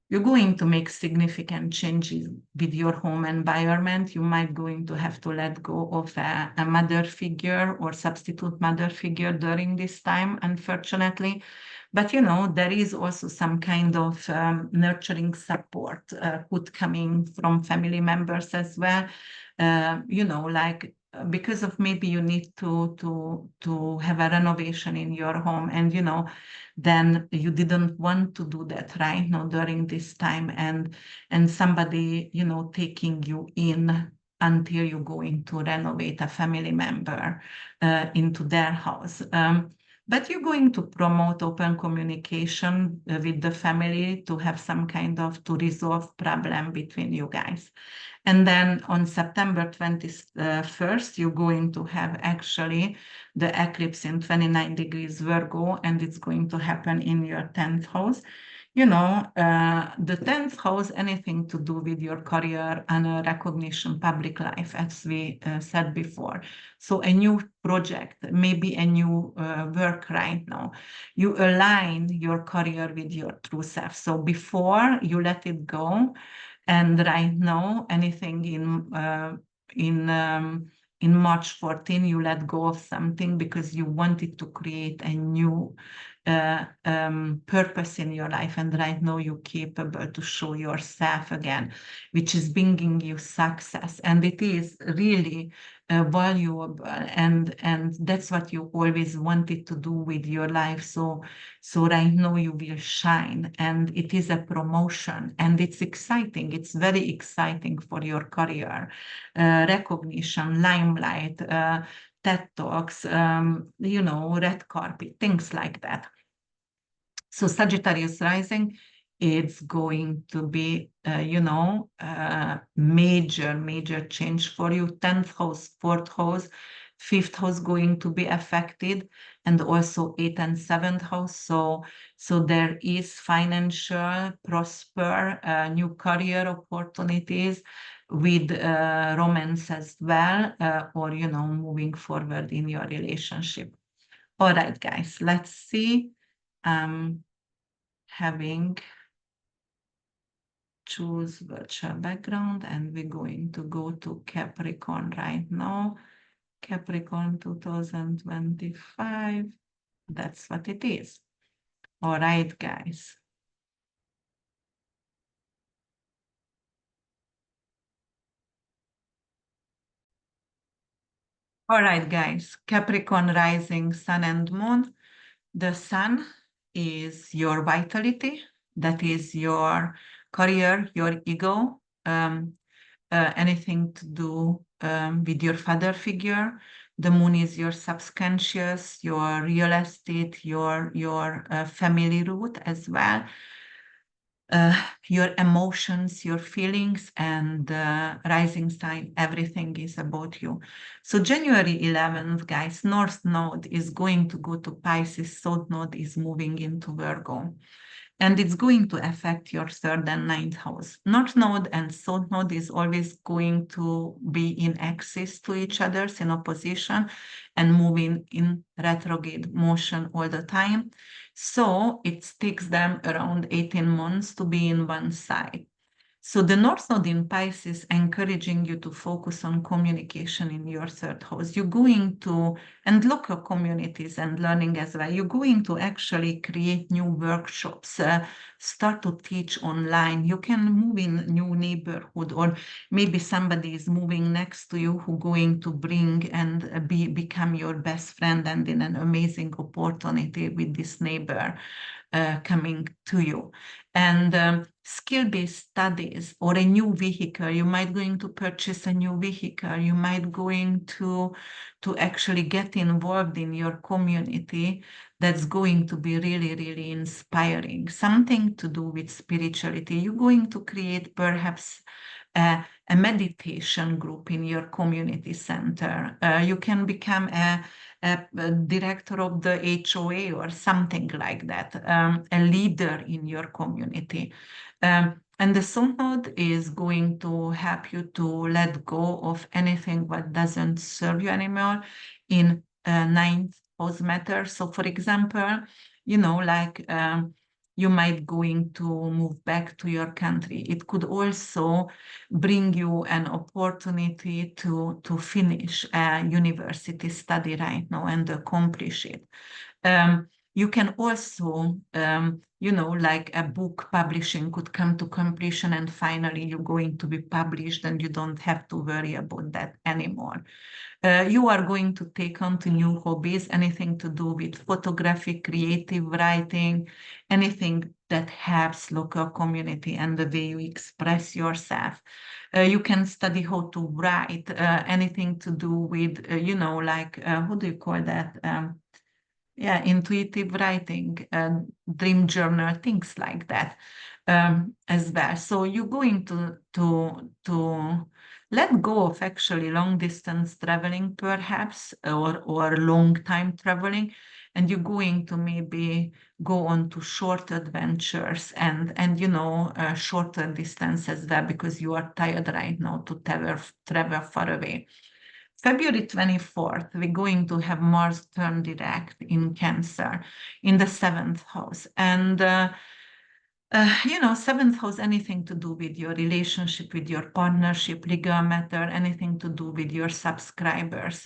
S1: you're going to make significant changes with your home environment. You might going to have to let go of a mother figure or substitute mother figure during this time, unfortunately. But, there is also some kind of nurturing support could coming from family members as well. Like because of maybe you need to have a renovation in your home and, then you didn't want to do that right now during this time and somebody, taking you in until you're going to renovate a family member into their house. But you're going to promote open communication with the family to have some kind of to resolve problem between you guys. And then on September 21st, you're going to have actually the eclipse in 29 degrees Virgo, and it's going to happen in your 10th house. You know, the 10th house, anything to do with your career and recognition, public life, as we said before. So a new project, maybe a new work right now. You align your career with your true self. So before you let it go, and right now, anything in in March 14, you let go of something because you wanted to create a new purpose in your life. And right now, you're capable to show yourself again, which is bringing you success. And it is really valuable. And that's what you always wanted to do with your life. So right now you will shine, and it is a promotion, and it's exciting. It's very exciting for your career, recognition, limelight, TED Talks, you know, red carpet, things like that. So Sagittarius rising, it's going to be, you know, major change for you. 10th house, 4th house, 5th house going to be affected, and also 8th and 7th house. So there is financial prosper, new career opportunities with romance as well, or, you know, moving forward in your relationship. All right, guys, let's see. Having choose virtual background, and we're going to go to Capricorn right now. Capricorn 2025. That's what it is. All right, guys. All right, guys. Capricorn rising, sun and moon. The sun is your vitality. That is your career, your ego, anything to do with your father figure. The moon is your subconscious, your real estate, your family root as well. Your emotions, your feelings, and rising sign, everything is about you. So January 11th, guys, North Node is going to go to Pisces, South Node is moving into Virgo. And it's going to affect your 3rd and 9th house. North Node and South Node is always going to be in axis to each other, in opposition, and moving in retrograde motion all the time. So it takes them around 18 months to be in one side. So the North Node in Pisces encouraging you to focus on communication in your 3rd house. You're going to, and local communities and learning as well, you're going to actually create new workshops, start to teach online. You can move in new neighborhood, or maybe somebody is moving next to you who going to bring and become your best friend, and in an amazing opportunity with this neighbor coming to you. And skill-based studies or a new vehicle. You might going to purchase a new vehicle. You might going to actually get involved in your community. That's going to be really inspiring. Something to do with spirituality. You're going to create perhaps a meditation group in your community center. You can become a director of the HOA or something like that, a leader in your community. And the South Node is going to help you to let go of anything that doesn't serve you anymore in 9th house matter. So for example, you know, like you might going to move back to your country. It could also bring you an opportunity to finish a university study right now and accomplish it. You can also, you know, like a book publishing could come to completion, and finally you're going to be published, and you don't have to worry about that anymore. You are going to take on to new hobbies, anything to do with photography, creative writing, anything that helps local community and the way you express yourself. You can study how to write, anything to do with, you know, like, how do you call that? Yeah, intuitive writing, dream journal, things like that, as well. So you're going to let go of actually long distance traveling, perhaps, or long time traveling, and you're going to maybe go on to short adventures and shorter distance as well, because you are tired right now to travel far away. February 24th, we're going to have Mars turn direct in Cancer in the seventh house. And, seventh house, anything to do with your relationship, with your partnership, legal matter, anything to do with your subscribers.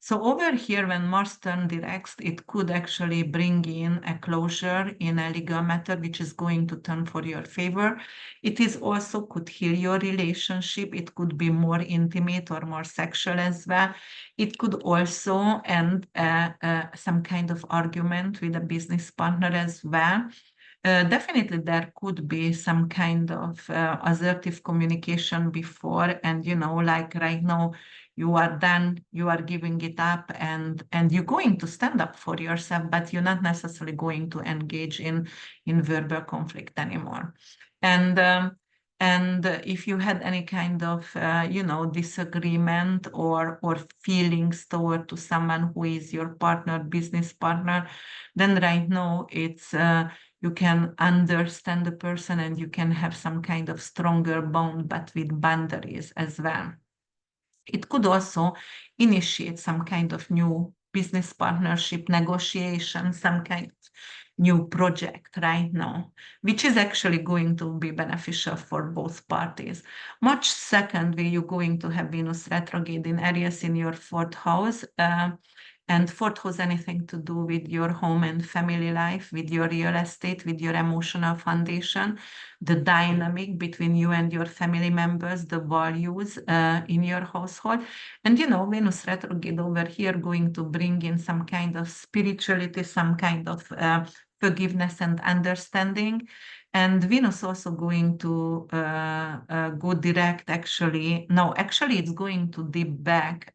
S1: So over here, when Mars turn direct, it could actually bring in a closure in a legal matter, which is going to turn for your favor. It is also could heal your relationship. It could be more intimate or more sexual as well. It could also end some kind of argument with a business partner as well. Definitely, there could be some kind of assertive communication before, and like right now, you are done, you are giving it up, and you're going to stand up for yourself, but you're not necessarily going to engage in verbal conflict anymore. And if you had any kind of disagreement or feelings toward to someone who is your partner, business partner, then right now it's you can understand the person and you can have some kind of stronger bond, but with boundaries as well. It could also initiate some kind of new business partnership negotiation, some kind of new project right now, which is actually going to be beneficial for both parties. March 2nd, where you're going to have Venus retrograde in Aries in your fourth house. And fourth house, anything to do with your home and family life, with your real estate, with your emotional foundation, the dynamic between you and your family members, the values in your household. And, Venus retrograde over here going to bring in some kind of spirituality, some kind of forgiveness and understanding. And Venus also going to go direct, actually. No, actually, it's going to dip back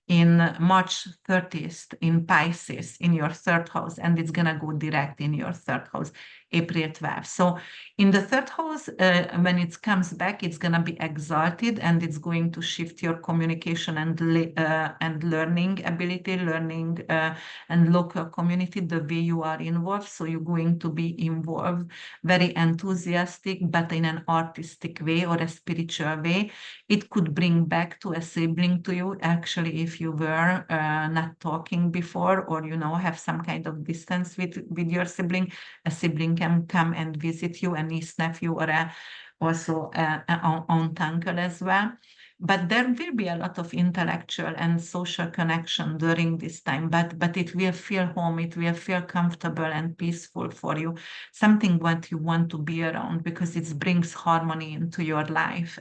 S1: in March 30th in Pisces in your third house, and it's going to go direct in your third house, April 12th. So in the third house, when it comes back, it's going to be exalted, and it's going to shift your communication and learning ability, learning and local community, the way you are involved. So you're going to be involved, very enthusiastic, but in an artistic way or a spiritual way. It could bring back to a sibling to you, actually, if you were not talking before, or have some kind of distance with your sibling. A sibling can come and visit you, a niece, nephew, or also an aunt, uncle as well. But there will be a lot of intellectual and social connection during this time, but it will feel home, it will feel comfortable and peaceful for you, something what you want to be around, because it brings harmony into your life.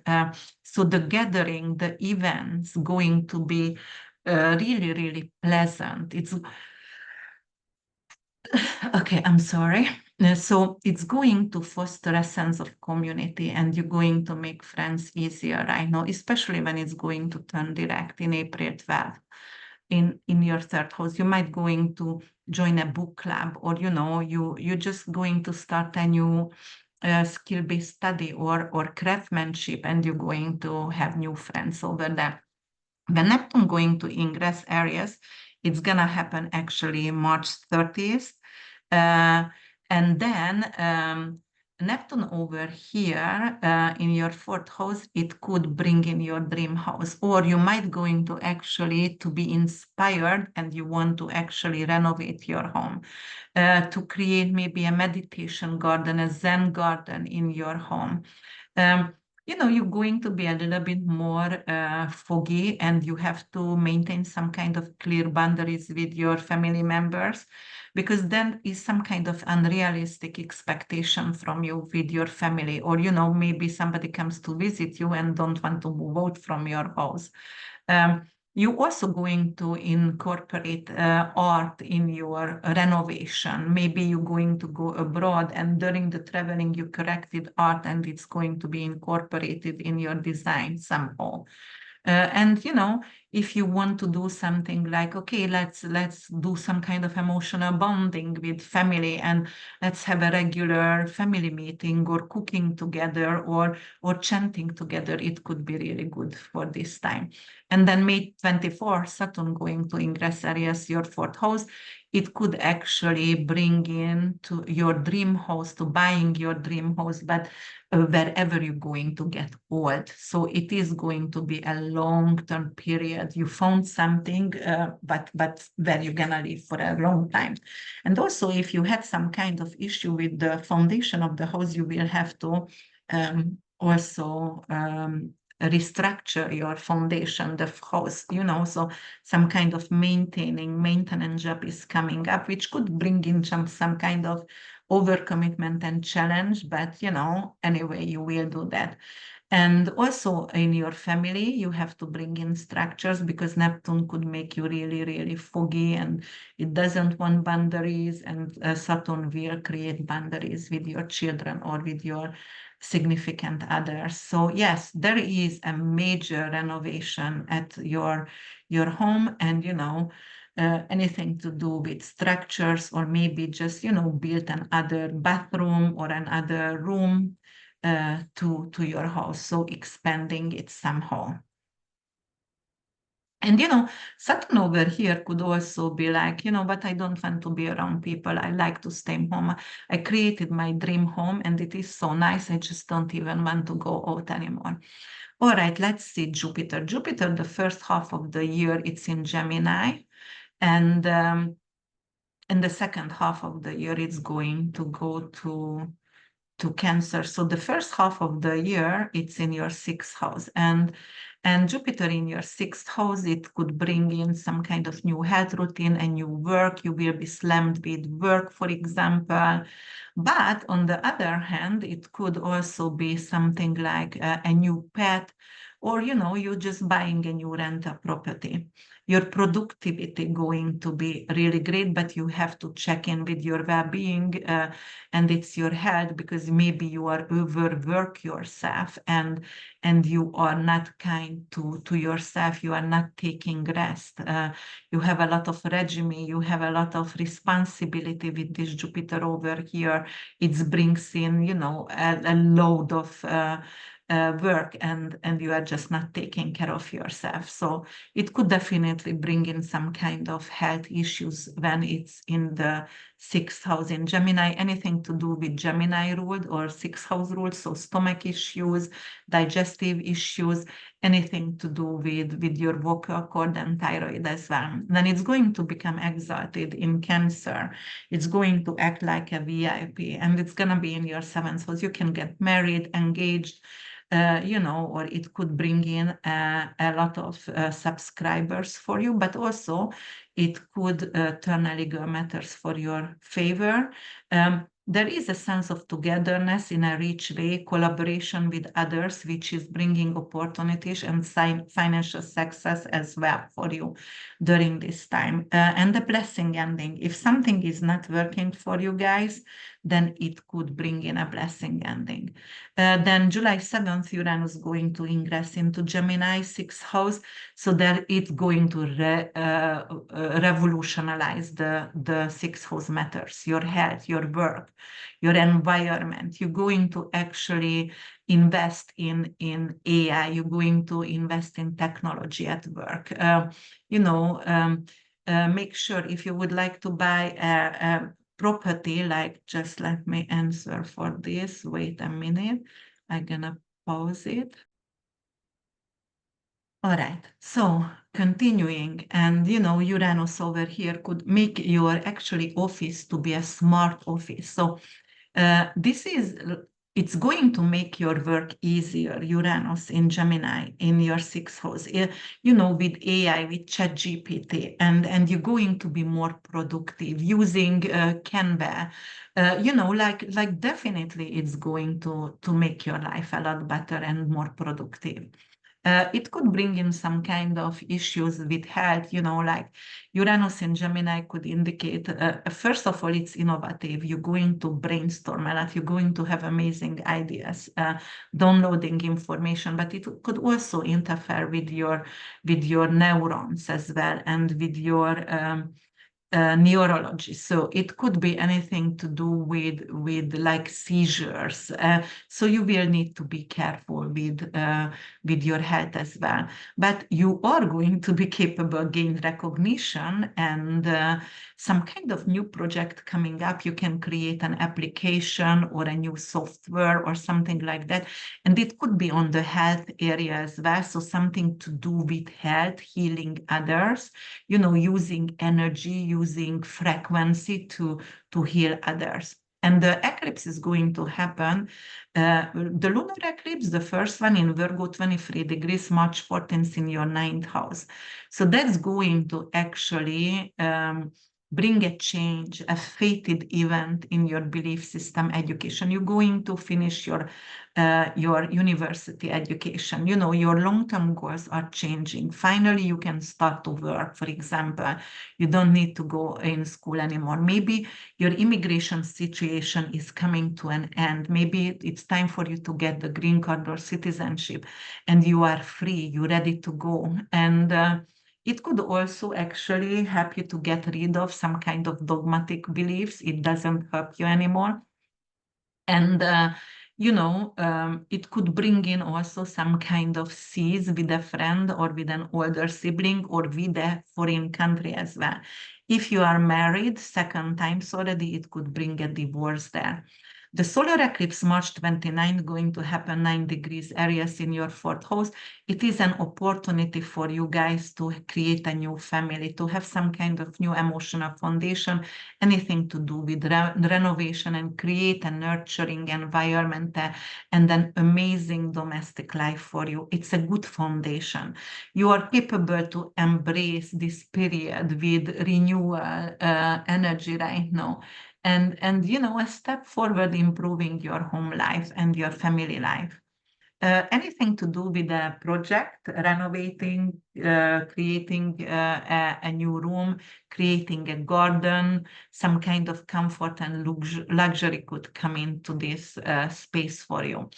S1: So the gathering, the events going to be really, really pleasant. It's okay, I'm sorry. So it's going to foster a sense of community, and you're going to make friends easier right now, especially when it's going to turn direct in April 12th in your third house. You might going to join a book club, or you're just going to start a new skill-based study or craftsmanship, and you're going to have new friends over there. When Neptune going to ingress Aries, it's gonna happen actually March 30th. And then Neptune over here in your fourth house, it could bring in your dream house, or you might going to actually to be inspired and you want to actually renovate your home, to create maybe a meditation garden, a Zen garden in your home. You're going to be a little bit more foggy, and you have to maintain some kind of clear boundaries with your family members, because then is some kind of unrealistic expectation from you with your family, or maybe somebody comes to visit you and don't want to move out from your house. You're also going to incorporate art in your renovation. Maybe you're going to go abroad, and during the traveling, you corrected art, and it's going to be incorporated in your design somehow. And if you want to do something like, okay, let's do some kind of emotional bonding with family, and let's have a regular family meeting or cooking together or chanting together, it could be really good for this time. And then May 24, Saturn going to ingress Aries, your fourth house. It could actually bring in to your dream house, to buying your dream house, but wherever you're going to get old. So it is going to be a long-term period. You found something, but where you're gonna live for a long time. And also, if you had some kind of issue with the foundation of the house, you will have to also restructure your foundation, the house, so some kind of maintenance job is coming up, which could bring in some kind of overcommitment and challenge, but anyway, you will do that. And also in your family, you have to bring in structures, because Neptune could make you really, really foggy, and it doesn't want boundaries. And Saturn will create boundaries with your children or with your significant others. So yes, there is a major renovation at your home, and anything to do with structures, or maybe just build another bathroom or another room to your house, so expanding it somehow. And Saturn over here could also be like, but I don't want to be around people. I like to stay home. I created my dream home and it is so nice. I just don't even want to go out anymore. All right, let's see Jupiter. Jupiter, the first half of the year, it's in Gemini. And in the second half of the year, it's going to go to Cancer. So the first half of the year, it's in your sixth house, and Jupiter in your sixth house, it could bring in some kind of new health routine and new work. You will be slammed with work, for example. But on the other hand, it could also be something like a new pet, or you just buying a new rental property. Your productivity going to be really great, but you have to check in with your well-being and it's your health, because maybe you are overwork yourself and you are not kind to yourself. You are not taking rest. You have a lot of regime. You have a lot of responsibility with this Jupiter over here. It brings in, a load of work, and you are just not taking care of yourself. So it could definitely bring in some kind of health issues when it's in the sixth house in Gemini. Anything to do with Gemini ruled or sixth house ruled, so stomach issues, digestive issues, anything to do with your vocal cord and thyroid as well. Then it's going to become exalted in Cancer. It's going to act like a VIP, and it's going to be in your seventh house. You can get married, engaged, or it could bring in a lot of subscribers for you, but also it could turn a legal matters for your favor. There is a sense of togetherness in a rich way, collaboration with others, which is bringing opportunities and financial success as well for you during this time. And the blessing ending. If something is not working for you guys, then it could bring in a blessing ending. Then July 7th, Uranus going to ingress into Gemini, sixth house. So that it's going to revolutionize the sixth house matters, your health, your work, your environment. You're going to actually invest in AI. You're going to invest in technology at work. Make sure if you would like to buy a property, like, just let me answer for this. Wait a minute. I'm gonna pause it. All right, so continuing, and Uranus over here could make your actually office to be a smart office. So it's going to make your work easier, Uranus in Gemini in your sixth house, with AI, with ChatGPT, and you're going to be more productive using Canva. Like definitely it's going to make your life a lot better and more productive. It could bring in some kind of issues with health, like Uranus in Gemini could indicate, first of all, it's innovative. You're going to brainstorm a lot. You're going to have amazing ideas, downloading information, but it could also interfere with your neurons as well and with your neurology. So it could be anything to do with like seizures. So you will need to be careful with your health as well. But you are going to be capable, gain recognition and some kind of new project coming up. You can create an application or a new software or something like that. And it could be on the health area as well. So something to do with health, healing others, using energy, using frequency to heal others. And the eclipse is going to happen. The lunar eclipse, the first one in Virgo, 23 degrees, March 14th in your 9th house. So that's going to actually bring a change, a fated event in your belief system education. You're going to finish your university education. Your long-term goals are changing. Finally, you can start to work, for example. You don't need to go in school anymore. Maybe your immigration situation is coming to an end. Maybe it's time for you to get the green card or citizenship, and you are free, you're ready to go. And it could also actually help you to get rid of some kind of dogmatic beliefs. It doesn't help you anymore. And it could bring in also some kind of seeds with a friend or with an older sibling or with a foreign country as well. If you are married second times already, it could bring a divorce there. The solar eclipse, March 29, going to happen 9 degrees Aries in your 4th house. It is an opportunity for you guys to create a new family, to have some kind of new emotional foundation, anything to do with renovation and create a nurturing environment and an amazing domestic life for you. It's a good foundation. You are capable to embrace this period with renewal energy right now. And a step forward improving your home life and your family life. Anything to do with a project, renovating, creating a new room, creating a garden, some kind of comfort and luxury could come into this space for you.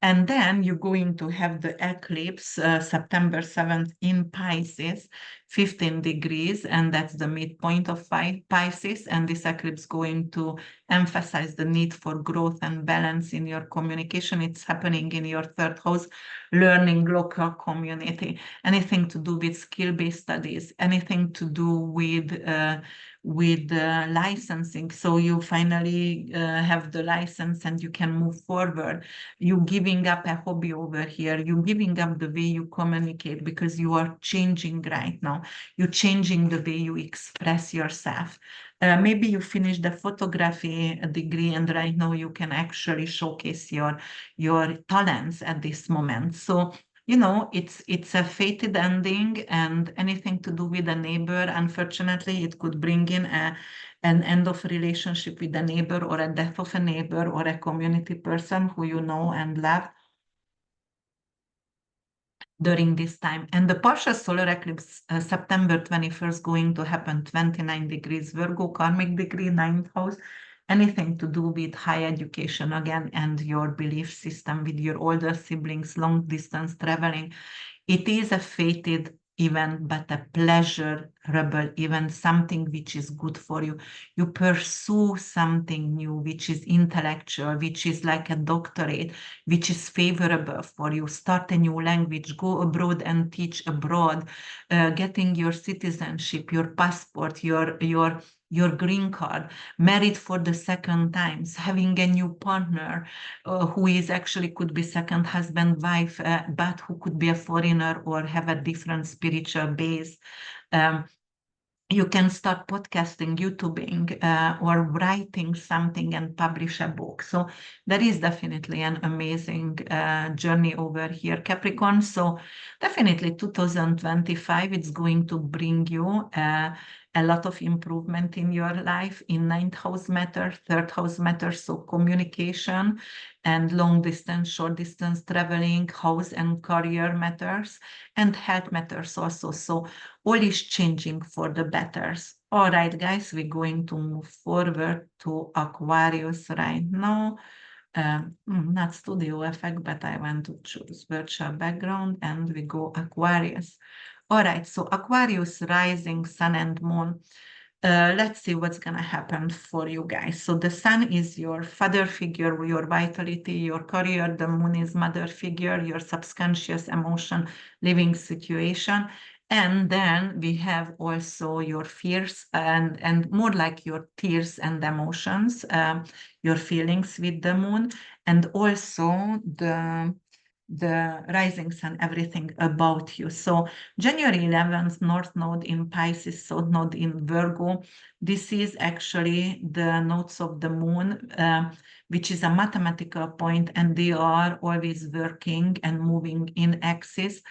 S1: And then you're going to have the eclipse September 7th in Pisces, 15 degrees, and that's the midpoint of Pisces. And this eclipse going to emphasize the need for growth and balance in your communication. It's happening in your 3rd house, learning, local community, anything to do with skill-based studies, anything to do with licensing. So you finally have the license and you can move forward. You giving up a hobby over here. You giving up the way you communicate because you are changing right now. You're changing the way you express yourself. Maybe you finished the photography degree and right now you can actually showcase your talents at this moment. So it's a fated ending, and anything to do with a neighbor, unfortunately, it could bring in an end of relationship with a neighbor or a death of a neighbor or a community person who you know and love during this time. And the partial solar eclipse, September 21st, going to happen 29 degrees Virgo, karmic degree, 9th house. Anything to do with higher education again and your belief system with your older siblings, long distance traveling. It is a fated event, but a pleasurable event, something which is good for you. You pursue something new, which is intellectual, which is like a doctorate, which is favorable for you. Start a new language, go abroad and teach abroad, getting your citizenship, your passport, your green card, married for the second times, having a new partner who is actually could be second husband, wife, but who could be a foreigner or have a different spiritual base. You can start podcasting, YouTubing, or writing something and publish a book. So there is definitely an amazing journey over here, Capricorn. So definitely 2025, it's going to bring you a lot of improvement in your life. In 9th house matter, 3rd house matter, so communication and long distance, short distance traveling, house and career matters, and health matters also. So all is changing for the better. All right, guys, we're going to move forward to Aquarius right now. Not studio effect, but I want to choose virtual background, and we go Aquarius. All right, so Aquarius, rising, sun and moon. Let's see what's going to happen for you guys. So the sun is your father figure, your vitality, your career. The moon is mother figure, your subconscious emotion, living situation. And then we have also your fears and more like your tears and emotions, your feelings with the moon, and also the rising sun, everything about you. So January 11th, North Node in Pisces, South Node in Virgo. This is actually the nodes of the moon, which is a mathematical point, and they are always working and moving in axis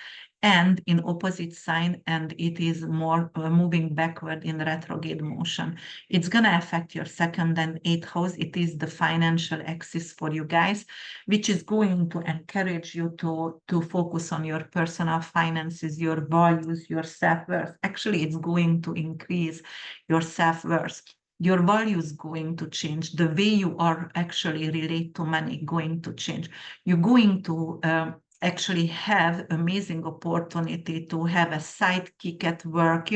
S1: and in opposite sign, and it is more moving backward in retrograde motion. It's going to affect your 2nd and 8th house. It is the financial axis for you guys, which is going to encourage you to focus on your personal finances, your values, your self-worth. Actually, it's going to increase your self-worth. Your values going to change. The way you are actually relate to money going to change. You're going to actually have amazing opportunity to have a sidekick at work,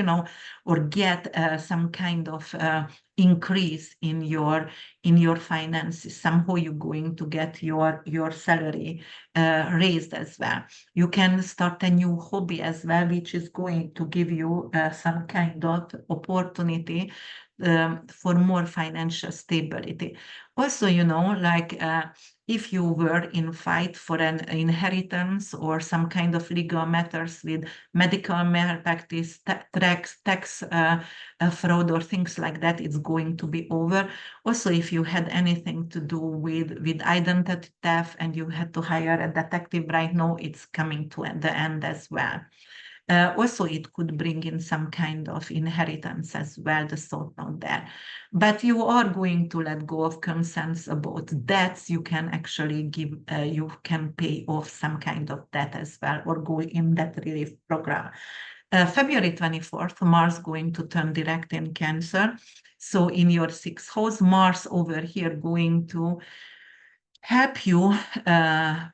S1: or get some kind of increase in your finances. Somehow you're going to get your salary raised as well. You can start a new hobby as well, which is going to give you some kind of opportunity for more financial stability. Also, like if you were in fight for an inheritance or some kind of legal matters with medical malpractice, tax fraud or things like that, it's going to be over. Also, if you had anything to do with identity theft and you had to hire a detective right now, it's coming to the end as well. Also, it could bring in some kind of inheritance as well, the thought not there. But you are going to let go of concerns about debts. You can actually give, you can pay off some kind of debt as well, or go in debt relief program. February 24th, Mars going to turn direct in Cancer. So in your 6th house, Mars over here going to help you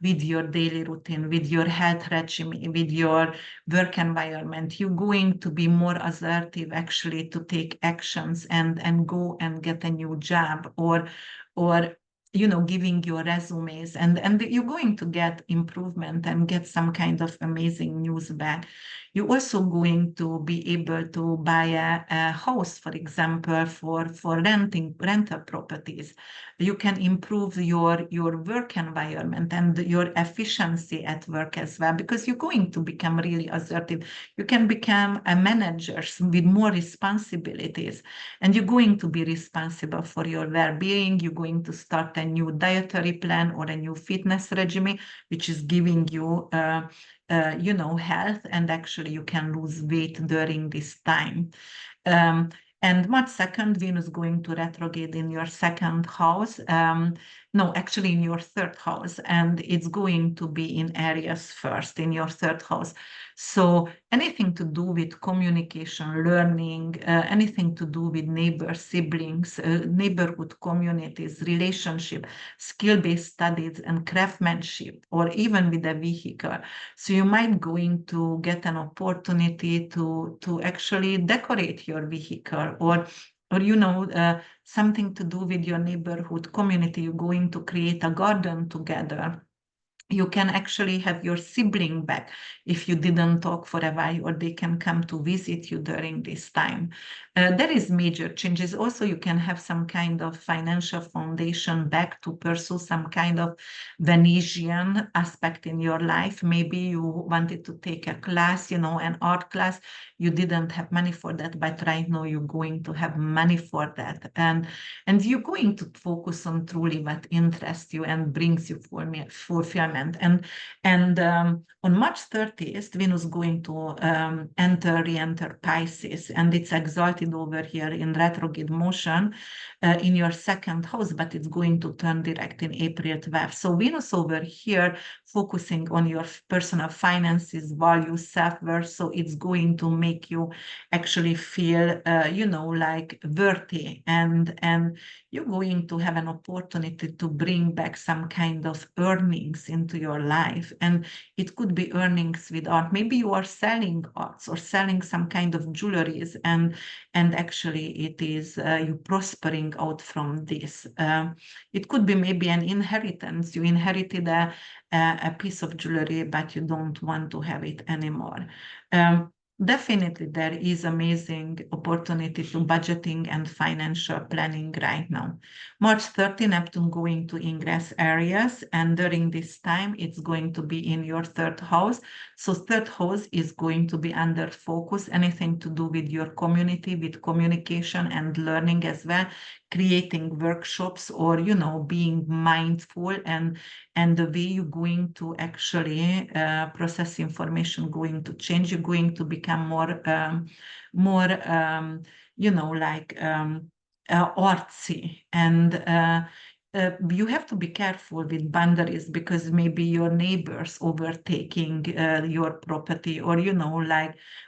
S1: with your daily routine, with your health regime, with your work environment. You're going to be more assertive actually to take actions and go and get a new job, or giving your resumes, and you're going to get improvement and get some kind of amazing news back. You're also going to be able to buy a house, for example, for rental properties. You can improve your work environment and your efficiency at work as well, because you're going to become really assertive. You can become a manager with more responsibilities, and you're going to be responsible for your well-being. You're going to start a new dietary plan or a new fitness regime, which is giving you health, and actually you can lose weight during this time. And March 2nd, Venus going to retrograde in your 2nd house. No, actually in your 3rd house, and it's going to be in Aries first, in your 3rd house. So anything to do with communication, learning, anything to do with neighbors, siblings, neighborhood communities, relationship, skill-based studies and craftsmanship, or even with a vehicle. So you might going to get an opportunity to actually decorate your vehicle, or something to do with your neighborhood community. You're going to create a garden together. You can actually have your sibling back if you didn't talk for a while, or they can come to visit you during this time. There is major changes. Also, you can have some kind of financial foundation back to pursue some kind of Venetian aspect in your life. Maybe you wanted to take a class, an art class. You didn't have money for that, but right now you're going to have money for that. And you're going to focus on truly what interests you and brings you fulfillment. different. And on March 30th, Venus going to re-enter Pisces, and it's exalted over here in retrograde motion in your second house, but it's going to turn direct in April 12th. So Venus over here focusing on your personal finances, values, self-worth. So it's going to make you actually feel, like worthy, and you're going to have an opportunity to bring back some kind of earnings into your life. And it could be earnings with art. Maybe you are selling arts or selling some kind of jewelries, and actually it is you prospering out from this. It could be maybe an inheritance. You inherited a piece of jewelry, but you don't want to have it anymore. Definitely, there is amazing opportunity to budgeting and financial planning right now. March 30, Neptune going to ingress Aries, and during this time, it's going to be in your third house. So third house is going to be under focus, anything to do with your community, with communication and learning as well, creating workshops, or, being mindful, and the way you're going to actually process information going to change. You're going to become more artsy, and you have to be careful with boundaries, because maybe your neighbors overtaking your property, or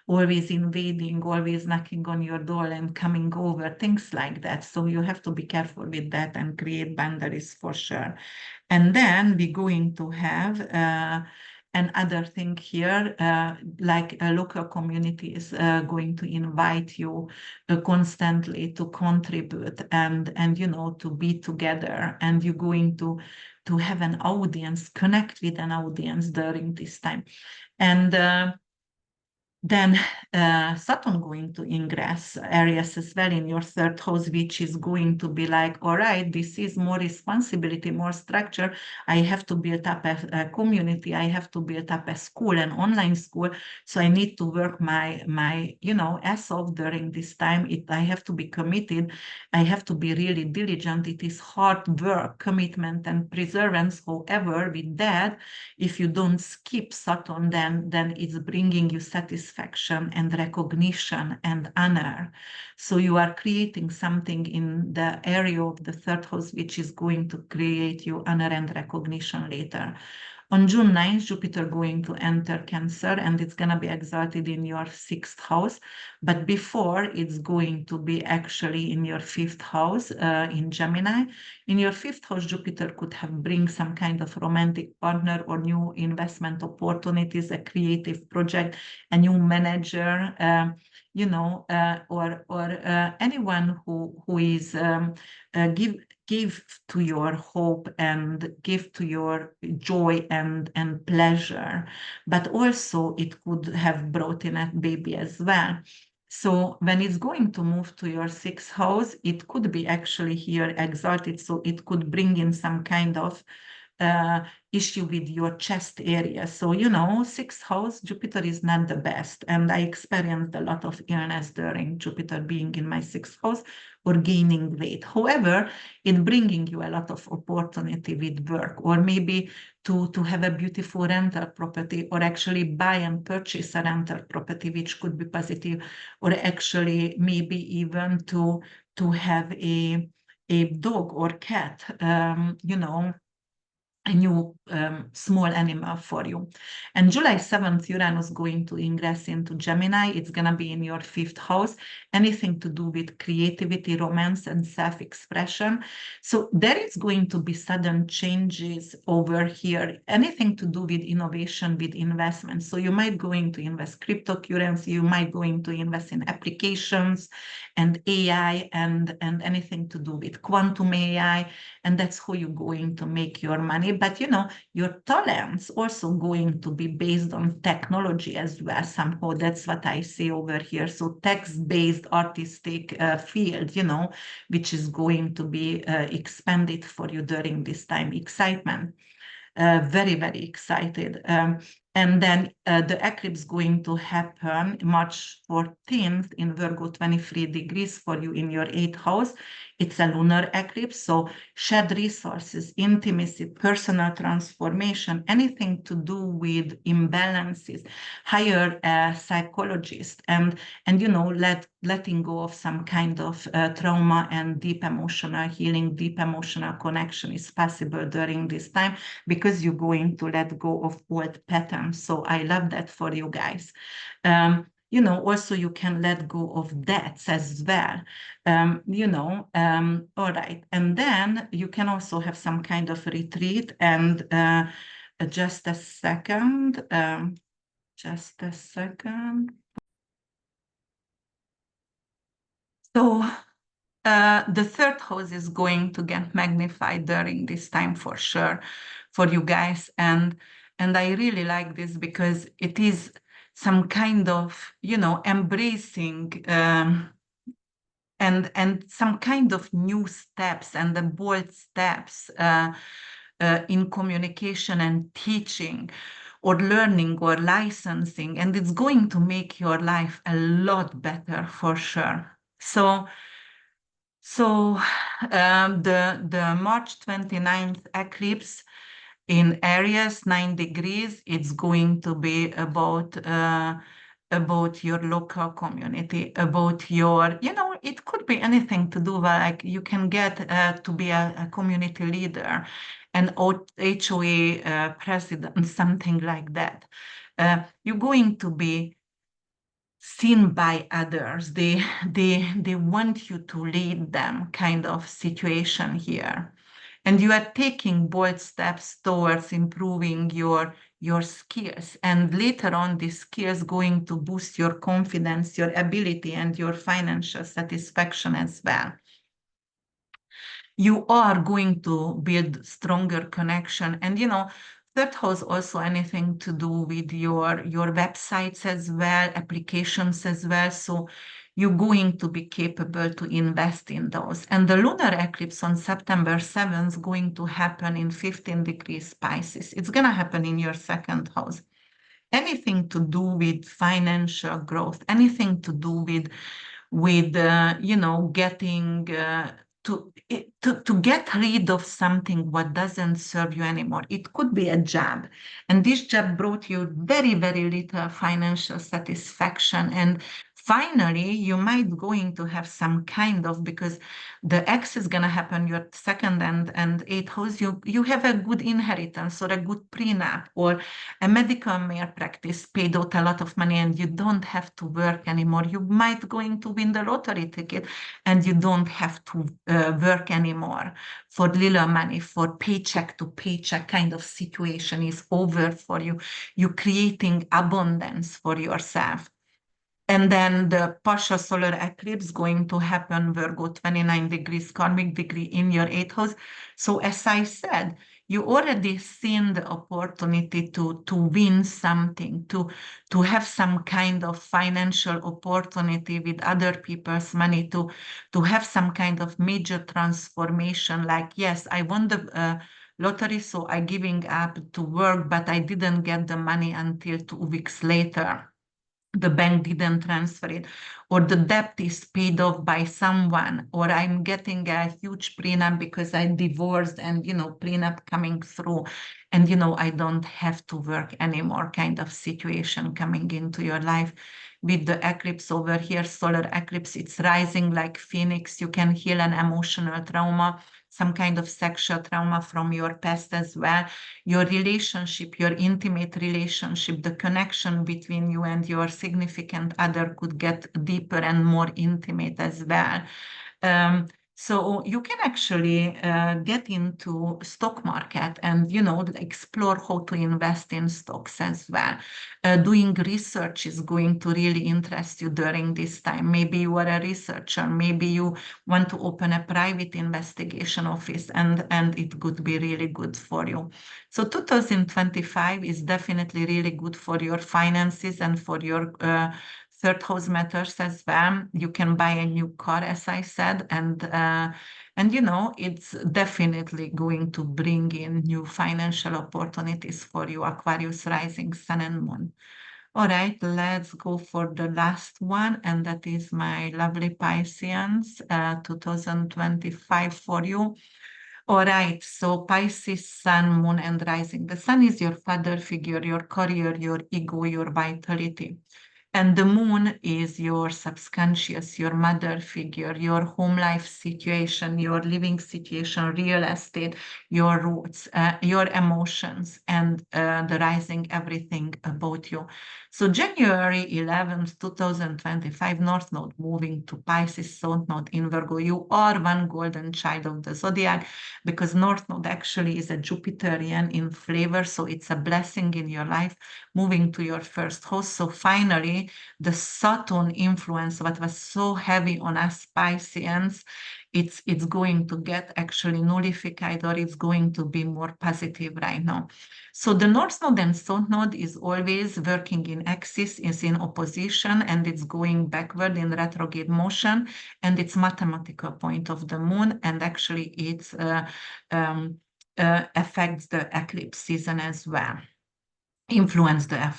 S1: always invading, always knocking on your door and coming over, things like that. So you have to be careful with that and create boundaries for sure. And then we're going to have another thing here, like local communities going to invite you constantly to contribute, and to be together, and you're going to have an audience, connect with an audience during this time. And then Saturn going to ingress Aries as well in your third house, which is going to be like, all right, this is more responsibility, more structure. I have to build up a community. I have to build up a school, an online school. So I need to work my ass off during this time. I have to be committed. I have to be really diligent. It is hard work, commitment, and perseverance. However, with that, if you don't skip Saturn, then it's bringing you satisfaction and recognition and honor. So you are creating something in the area of the third house, which is going to create you honor and recognition later. On June 9th, Jupiter going to enter Cancer, and it's going to be exalted in your sixth house. But before, it's going to be actually in your fifth house, in Gemini. In your fifth house, Jupiter could have bring some kind of romantic partner or new investment opportunities, a creative project, a new manager, or anyone who is give to your hope and give to your joy and pleasure. But also it could have brought in a baby as well. So when it's going to move to your sixth house, it could be actually here exalted. So it could bring in some kind of issue with your chest area. So, sixth house, Jupiter is not the best. And I experienced a lot of illness during Jupiter being in my sixth house or gaining weight. However, it bringing you a lot of opportunity with work, or maybe to have a beautiful rental property, or actually buy and purchase a rental property, which could be positive, or actually maybe even to have a dog or cat, a new small animal for you. And July 7th, Uranus going to ingress into Gemini. It's going to be in your fifth house, anything to do with creativity, romance, and self-expression. So there is going to be sudden changes over here, anything to do with innovation, with investment. So you might going to invest cryptocurrency, you might going to invest in applications and AI, and anything to do with quantum AI, and that's how you're going to make your money. But your talents also going to be based on technology as well. Somehow that's what I see over here. So text-based artistic field, which is going to be expanded for you during this time. Excitement. Very, very excited. And then the eclipse going to happen March 14th in Virgo, 23 degrees for you in your 8th house. It's a lunar eclipse, so shared resources, intimacy, personal transformation, anything to do with imbalances, hire a psychologist, and letting go of some kind of trauma, and deep emotional healing, deep emotional connection is possible during this time, because you're going to let go of old patterns. So I love that for you guys. Also you can let go of debts as well. All right. And then you can also have some kind of retreat. And just a second. Just a second. So the third house is going to get magnified during this time for sure for you guys. And I really like this because it is some kind of, embracing and some kind of new steps and the bold steps in communication and teaching or learning or licensing. And it's going to make your life a lot better for sure. So the March 29th eclipse in Aries, 9 degrees, it's going to be about your local community, about your, it could be anything to do, like you can get to be a community leader, an HOA president, something like that. You're going to be seen by others. They want you to lead them, kind of situation here. And you are taking bold steps towards improving your skills. And later on, these skills going to boost your confidence, your ability, and your financial satisfaction as well. You are going to build stronger connection. And that has also anything to do with your websites as well, applications as well. So you're going to be capable to invest in those. And the lunar eclipse on September 7th is going to happen in 15 degrees Pisces. It's going to happen in your second house. Anything to do with financial growth, anything to do with getting to get rid of something what doesn't serve you anymore. It could be a job, and this job brought you very, very little financial satisfaction, and finally you might going to have some kind of, because the X is going to happen your second and eighth house, you have a good inheritance or a good prenup, or a medical malpractice paid out a lot of money and you don't have to work anymore. You might going to win the lottery ticket and you don't have to work anymore for little money, for paycheck to paycheck kind of situation is over for you. You're creating abundance for yourself. And then the partial solar eclipse going to happen, Virgo, 29 degrees karmic degree in your 8th house. So as I said, you already seen the opportunity to win something, to have some kind of financial opportunity with other people's money, to have some kind of major transformation. Like, yes, I won the lottery, so I giving up to work, but I didn't get the money until 2 weeks later. The bank didn't transfer it, or the debt is paid off by someone, or I'm getting a huge prenup because I divorced and, prenup coming through and, I don't have to work anymore kind of situation coming into your life. With the eclipse over here, solar eclipse, it's rising like phoenix. You can heal an emotional trauma, some kind of sexual trauma from your past as well. Your relationship, your intimate relationship, the connection between you and your significant other could get deeper and more intimate as well. So you can actually get into stock market and, explore how to invest in stocks as well. Doing research is going to really interest you during this time. Maybe you are a researcher. Maybe you want to open a private investigation office, and it could be really good for you. So 2025 is definitely really good for your finances and for your third house matters as well. You can buy a new car, as I said, and you know, it's definitely going to bring in new financial opportunities for you, Aquarius rising sun and moon. All right, let's go for the last one, and that is my lovely Pisceans, 2025 for you. All right, so Pisces, Sun, Moon, and Rising. The Sun is your father figure, your career, your ego, your vitality. And the moon is your subconscious, your mother figure, your home life situation, your living situation, real estate, your roots, your emotions, and the rising, everything about you. So January 11th, 2025, North Node moving to Pisces, South Node in Virgo. You are one golden child of the zodiac because North Node actually is a Jupiterian in flavor. So it's a blessing in your life moving to your first house. So finally, the Saturn influence, what was so heavy on us Pisceans, it's going to get actually nullified, or it's going to be more positive right now. So the North Node and South Node is always working in axis, is in opposition, and it's going backward in retrograde motion, and it's mathematical point of the moon, and actually it affects the eclipse season as well, influence the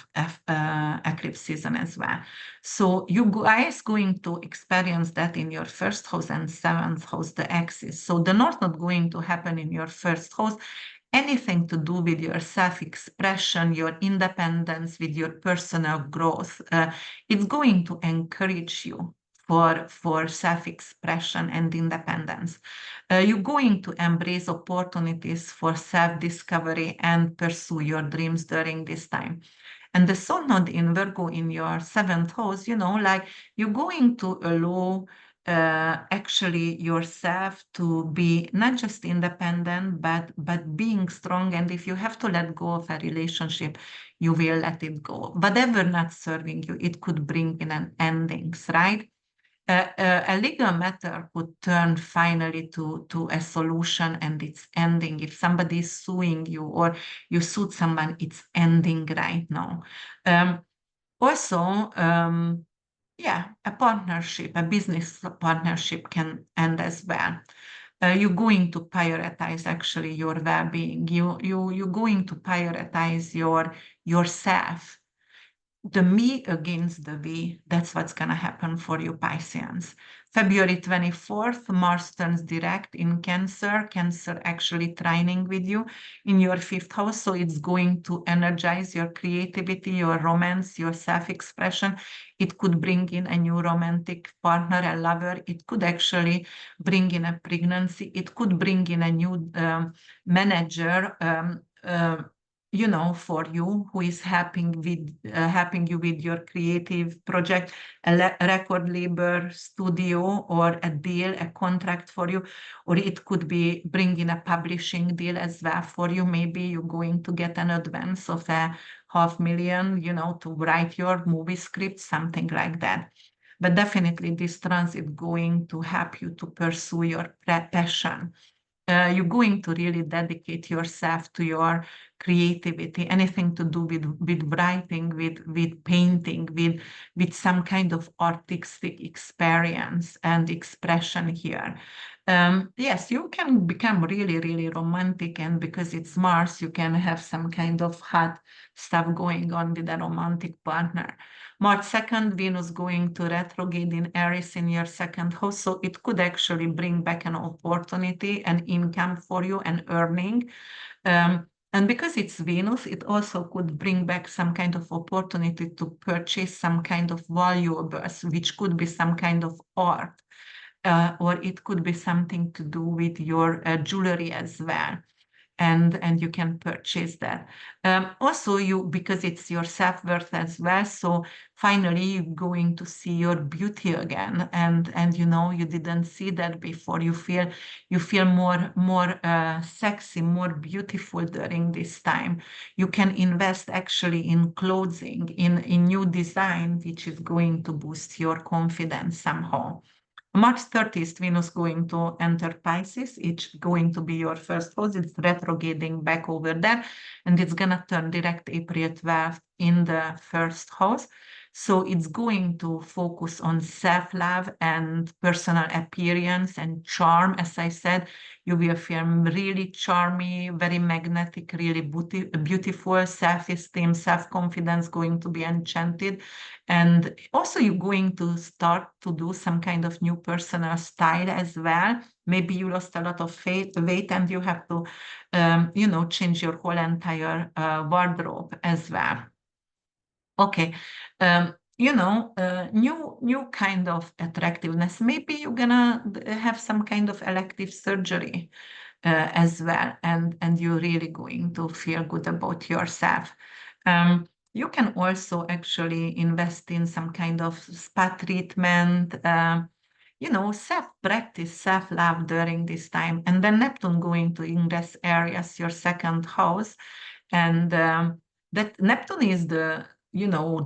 S1: eclipse season as well. So you guys going to experience that in your first house and seventh house, the axis. So the North Node going to happen in your first house, anything to do with your self-expression, your independence, with your personal growth. It's going to encourage you for self-expression and independence. You're going to embrace opportunities for self-discovery and pursue your dreams during this time. And the Sun Node in Virgo in your seventh house, you know, like you're going to allow actually yourself to be not just independent, but being strong. And if you have to let go of a relationship, you will let it go. Whatever not serving you, it could bring in an endings, right? A legal matter could turn finally to a solution and it's ending. If somebody is suing you or you sued someone, it's ending right now. Also, yeah, a partnership, a business partnership can end as well. You're going to prioritize actually your well-being. You're going to prioritize yourself. The me against the we, that's what's going to happen for you Pisceans. February 24th, Mars turns direct in Cancer. Cancer actually trining with you in your fifth house. So it's going to energize your creativity, your romance, your self-expression. It could bring in a new romantic partner, a lover. It could actually bring in a pregnancy. It could bring in a new manager, you know, for you, who is helping you with your creative project, a record label, studio, or a deal, a contract for you, or it could be bringing a publishing deal as well for you. Maybe you're going to get an advance of $500,000, you know, to write your movie script, something like that. But definitely this transit going to help you to pursue your passion. You're going to really dedicate yourself to your creativity, anything to do with writing, with painting, with some kind of artistic experience and expression here. Yes, you can become really, really romantic, and because it's Mars, you can have some kind of hot stuff going on with a romantic partner. March 2nd, Venus going to retrograde in Aries in your second house. So it could actually bring back an opportunity, an income for you, and earning. And because it's Venus, it also could bring back some kind of opportunity to purchase some kind of valuables, which could be some kind of art, or it could be something to do with your jewelry as well. And you can purchase that. Also, because it's your self-worth as well, so finally you're going to see your beauty again, and you know, you didn't see that before. You feel more sexy, more beautiful during this time. You can invest actually in clothing, in new design, which is going to boost your confidence somehow. March 30th, Venus going to enter Pisces. It's going to be your first house. It's retrograding back over there, and it's going to turn direct April 12th in the first house. So it's going to focus on self-love and personal appearance and charm. As I said, you will feel really charming, very magnetic, really beautiful, self-esteem, self-confidence going to be enchanted. And also you're going to start to do some kind of new personal style as well. Maybe you lost a lot of weight and you have to, change your whole entire wardrobe as well. Okay. New kind of attractiveness. Maybe you're gonna have some kind of elective surgery as well, and you're really going to feel good about yourself. You can also actually invest in some kind of spa treatment, self-practice, self-love during this time. And then Neptune going to ingress Aries, your second house. And that Neptune is the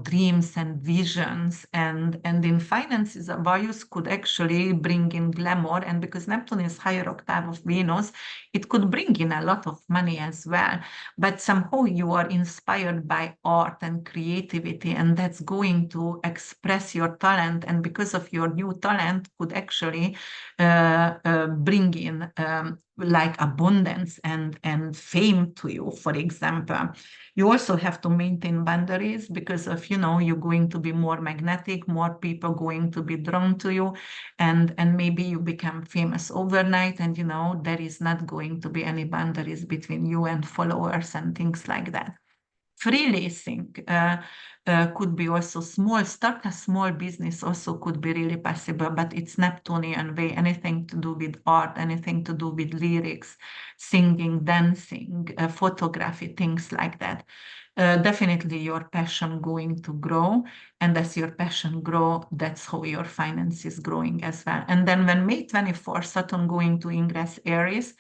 S1: dreams and visions, and in finances Venus could actually bring in glamour, and because Neptune is higher octave of Venus, it could bring in a lot of money as well. But somehow you are inspired by art and creativity, and that's going to express your talent, and because of your new talent could actually bring in like abundance and fame to you, for example. You also have to maintain boundaries because of, you're going to be more magnetic, more people going to be drawn to you, and maybe you become famous overnight, and, there is not going to be any boundaries between you and followers and things like that. Freelancing could be also start a small business also could be really possible, but it's Neptunian way, anything to do with art, anything to do with lyrics, singing, dancing, photography, things like that. Definitely your passion going to grow, and as your passion grow, that's how your finance is growing as well. And then when May 24, Saturn going to ingress Aries,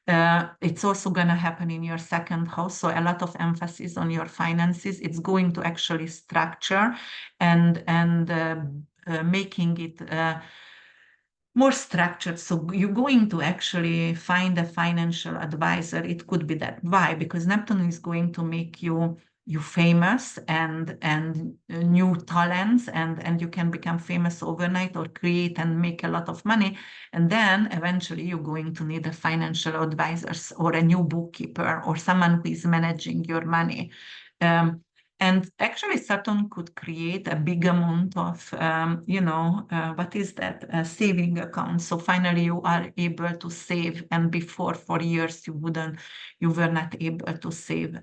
S1: it's also going to happen in your second house. So a lot of emphasis on your finances. It's going to actually structure and making it more structured. So you're going to actually find a financial advisor. It could be that. Why? Because Neptune is going to make you famous and new talents, and you can become famous overnight or create and make a lot of money. And then eventually you're going to need a financial advisor or a new bookkeeper or someone who is managing your money. And actually, Saturn could create a big amount of, what is that? A saving account. So finally, you are able to save. And before, for years, you were not able to save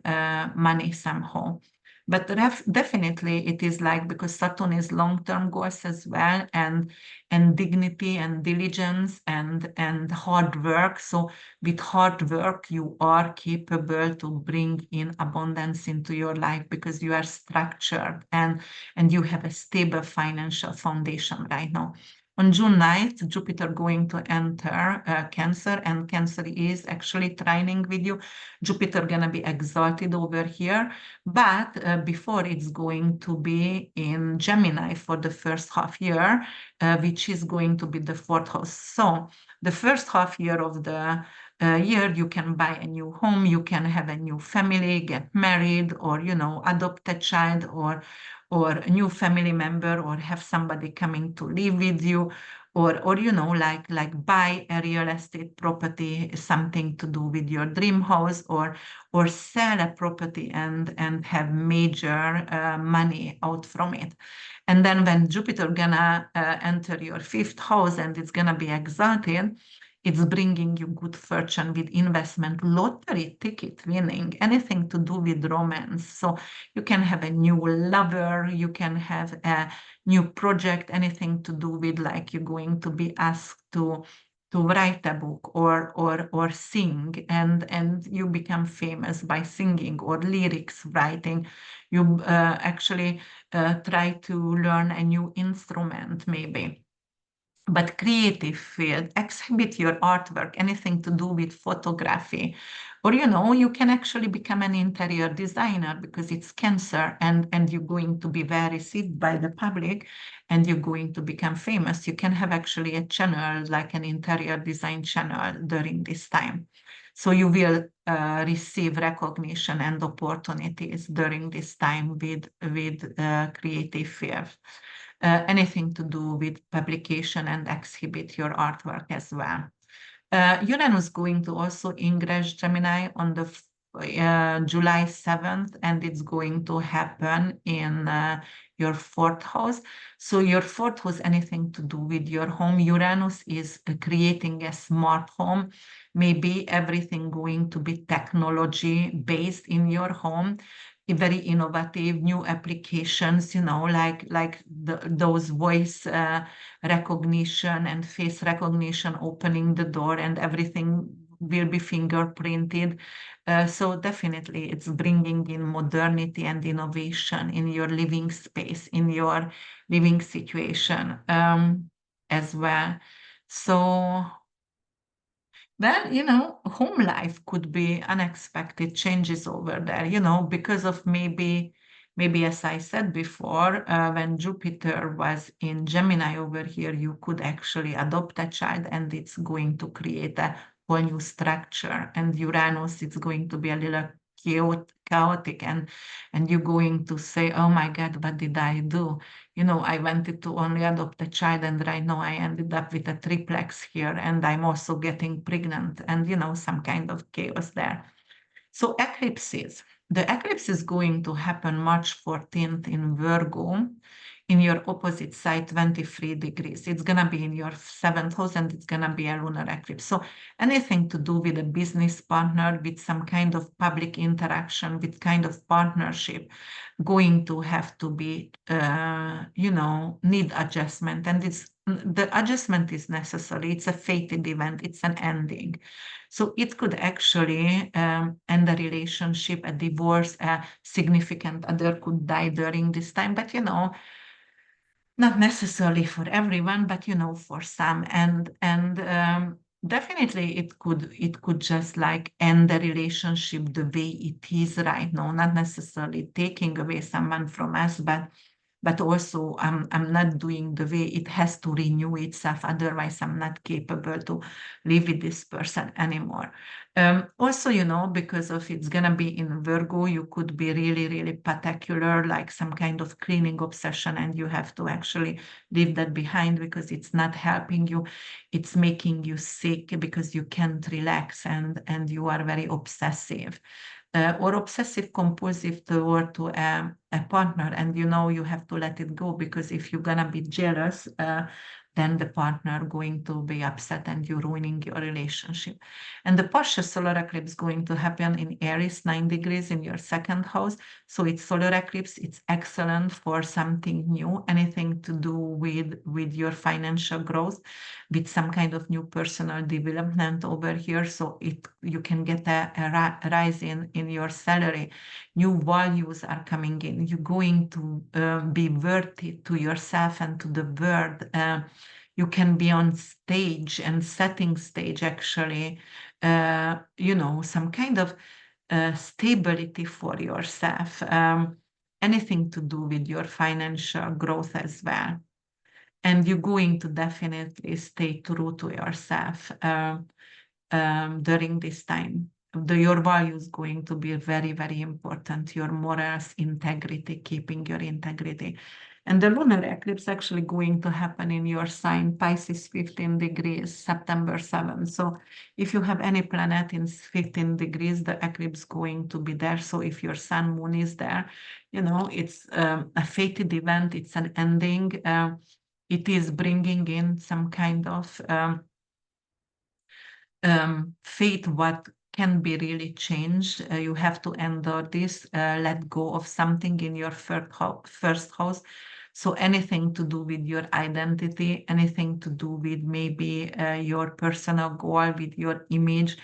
S1: money somehow. But definitely it is like, because Saturn is long-term goals as well, and dignity and diligence and hard work. So with hard work, you are capable to bring in abundance into your life because you are structured and you have a stable financial foundation right now. On June 9th, Jupiter going to enter Cancer, and Cancer is actually trining with you. Jupiter gonna be exalted over here, but before it's going to be in Gemini for the first half year, which is going to be the fourth house. So the first half year of the year, you can buy a new home, you can have a new family, get married, or adopt a child, or a new family member, or have somebody coming to live with you, or like buy a real estate property, something to do with your dream house, or sell a property and have major money out from it. And then when Jupiter gonna enter your fifth house and it's gonna be exalted, it's bringing you good fortune with investment, lottery ticket winning, anything to do with romance. So you can have a new lover, you can have a new project, anything to do with, like, you're going to be asked to write a book or sing, and you become famous by singing or lyrics writing. You actually try to learn a new instrument maybe. But creative field, exhibit your artwork, anything to do with photography, or you can actually become an interior designer because it's Cancer, and you're going to be well received by the public, and you're going to become famous. You can have actually a channel, like an interior design channel during this time. So you will receive recognition and opportunities during this time with creative field. Anything to do with publication and exhibit your artwork as well. Uranus going to also ingress Gemini on the July 7th, and it's going to happen in your fourth house. So your fourth house, anything to do with your home. Uranus is creating a smart home, maybe everything going to be technology based in your home, very innovative new applications, like those voice recognition and face recognition opening the door, and everything will be fingerprinted. So definitely it's bringing in modernity and innovation in your living space, in your living situation as well. So, well, home life could be unexpected changes over there, because of maybe as I said before, when Jupiter was in Gemini over here, you could actually adopt a child, and it's going to create a whole new structure. And Uranus, it's going to be a little chaotic, and you're going to say, oh my God, what did I do? I wanted to only adopt a child, and right now I ended up with a triplex here, and I'm also getting pregnant, and some kind of chaos there. So eclipses. The eclipse is going to happen March 14th in Virgo, in your opposite side, 23 degrees. It's going to be in your seventh house, and it's going to be a lunar eclipse. So anything to do with a business partner, with some kind of public interaction, with kind of partnership, going to have to be, need adjustment. And the adjustment is necessary. It's a fated event. It's an ending. So it could actually end a relationship, a divorce, a significant other could die during this time. But, not necessarily for everyone, but, for some. And definitely it could just like end the relationship the way it is right now, not necessarily taking away someone from us, but also I'm not doing the way it has to renew itself. Otherwise, I'm not capable to live with this person anymore. Also, because of it's going to be in Virgo, you could be really, really particular, like some kind of cleaning obsession, and you have to actually leave that behind because it's not helping you. It's making you sick because you can't relax, and you are very obsessive. Or obsessive compulsive toward to a partner, and you have to let it go, because if you're gonna be jealous, then the partner going to be upset and you're ruining your relationship. And the partial solar eclipse going to happen in Aries, 9 degrees in your second house. So it's solar eclipse. It's excellent for something new, anything to do with your financial growth, with some kind of new personal development over here. So you can get a rise in your salary. New values are coming in. You're going to be worthy to yourself and to the world. You can be on stage and setting stage, actually, some kind of stability for yourself, anything to do with your financial growth as well. And you're going to definitely stay true to yourself during this time. Your values going to be very, very important. Your morals, integrity, keeping your integrity. And the lunar eclipse actually going to happen in your sign, Pisces, 15 degrees, September 7th. So if you have any planet in 15 degrees, the eclipse going to be there. So if your sun, moon is there, it's a fated event. It's an ending. It is bringing in some kind of fate, what can be really changed. You have to endure this, let go of something in your first house. So anything to do with your identity, anything to do with maybe your personal goal, with your image.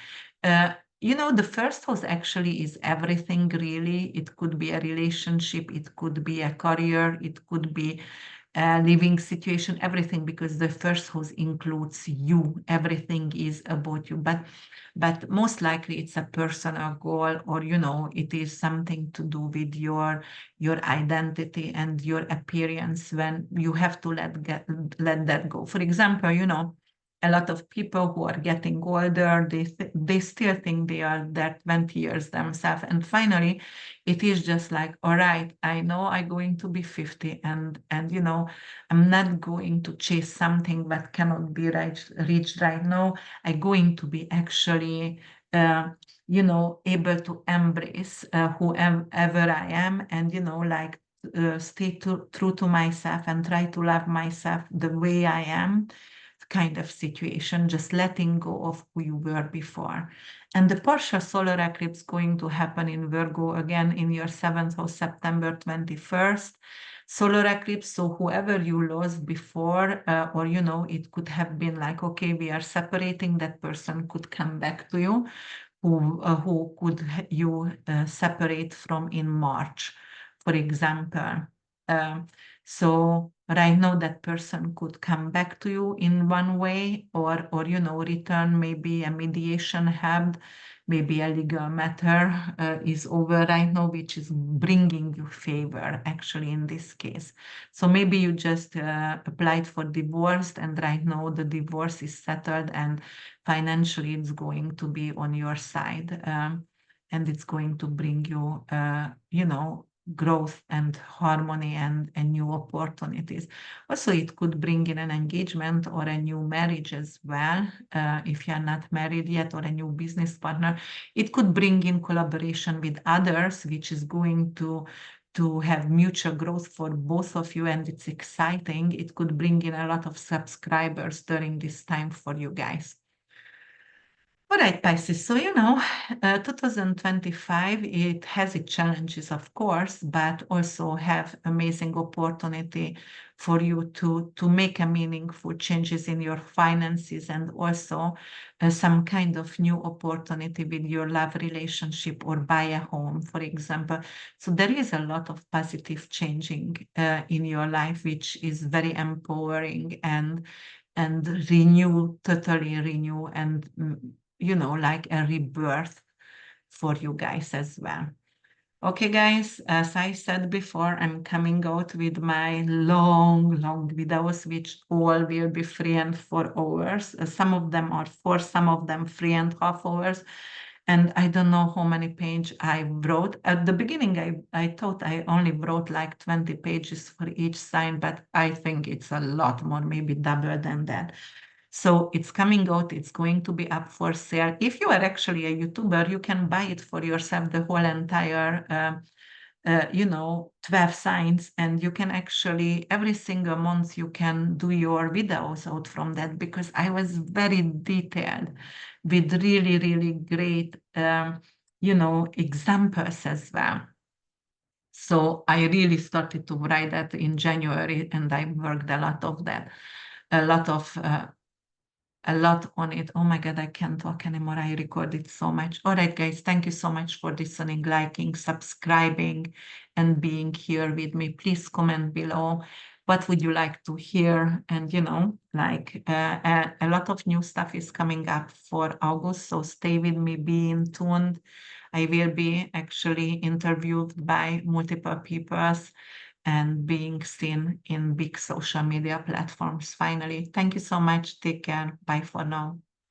S1: The first house actually is everything, really. It could be a relationship, it could be a career, it could be living situation, everything, because the first house includes you. Everything is about you, but most likely it's a personal goal, or it is something to do with your identity and your appearance, when you have to let that go. For example, a lot of people who are getting older, they still think they are that 20 years themselves. And finally, it is just like, all right, I know I'm going to be 50 and you know, I'm not going to chase something that cannot be reached right now. I'm going to be actually, you know, able to embrace whoever I am and, you know, like stay true to myself and try to love myself the way I am kind of situation, just letting go of who you were before. And the partial solar eclipse going to happen in Virgo again in your 7th of September 21st. Solar eclipse, so whoever you lost before, or you know, it could have been like, okay, we are separating, that person could come back to you, who could you separate from in March, for example. Um, so right now that person could come back to you in one way or you know, return maybe a mediation held, maybe a legal matter is over right now, which is bringing you favor actually in this case. So maybe you just applied for divorce and right now the divorce is settled and financially it's going to be on your side. And it's going to bring you, you know, growth and harmony and new opportunities. Also, it could bring in an engagement or a new marriage as well. If you're not married yet, or a new business partner, it could bring in collaboration with others, which is going to have mutual growth for both of you, and it's exciting. It could bring in a lot of subscribers during this time for you guys. All right, Pisces. So, you know, 2025, it has its challenges, of course, but also have amazing opportunity for you to make a meaningful changes in your finances and also some kind of new opportunity with your love relationship or buy a home, for example. So there is a lot of positive changing in your life, which is very empowering and totally renew and you know, like a rebirth for you guys as well. Okay, guys, as I said before, I'm coming out with my long videos, which all will be 3 and 4 hours. Some of them are 4, some of them 3.5 hours. And I don't know how many pages I wrote. At the beginning, I thought I only wrote like 20 pages for each sign, but I think it's a lot more, maybe double than that. So it's coming out, it's going to be up for sale. If you are actually a YouTuber, you can buy it for yourself, the whole entire, you know, 12 signs, and you can actually, every single month, you can do your videos out from that, because I was very detailed with really great, you know, examples as well. So I really started to write that in January, and I worked a lot of that, a lot on it. Oh my God, I can't talk anymore. I recorded so much. All right, guys, thank you so much for listening, liking, subscribing, and being here with me. Please comment below. What would you like to hear? And, you know, like a lot of new stuff is coming up for August. So stay with me, be in tuned. I will be actually interviewed by multiple peoples and being seen in big social media platforms finally. Thank you so much. Take care. Bye for now.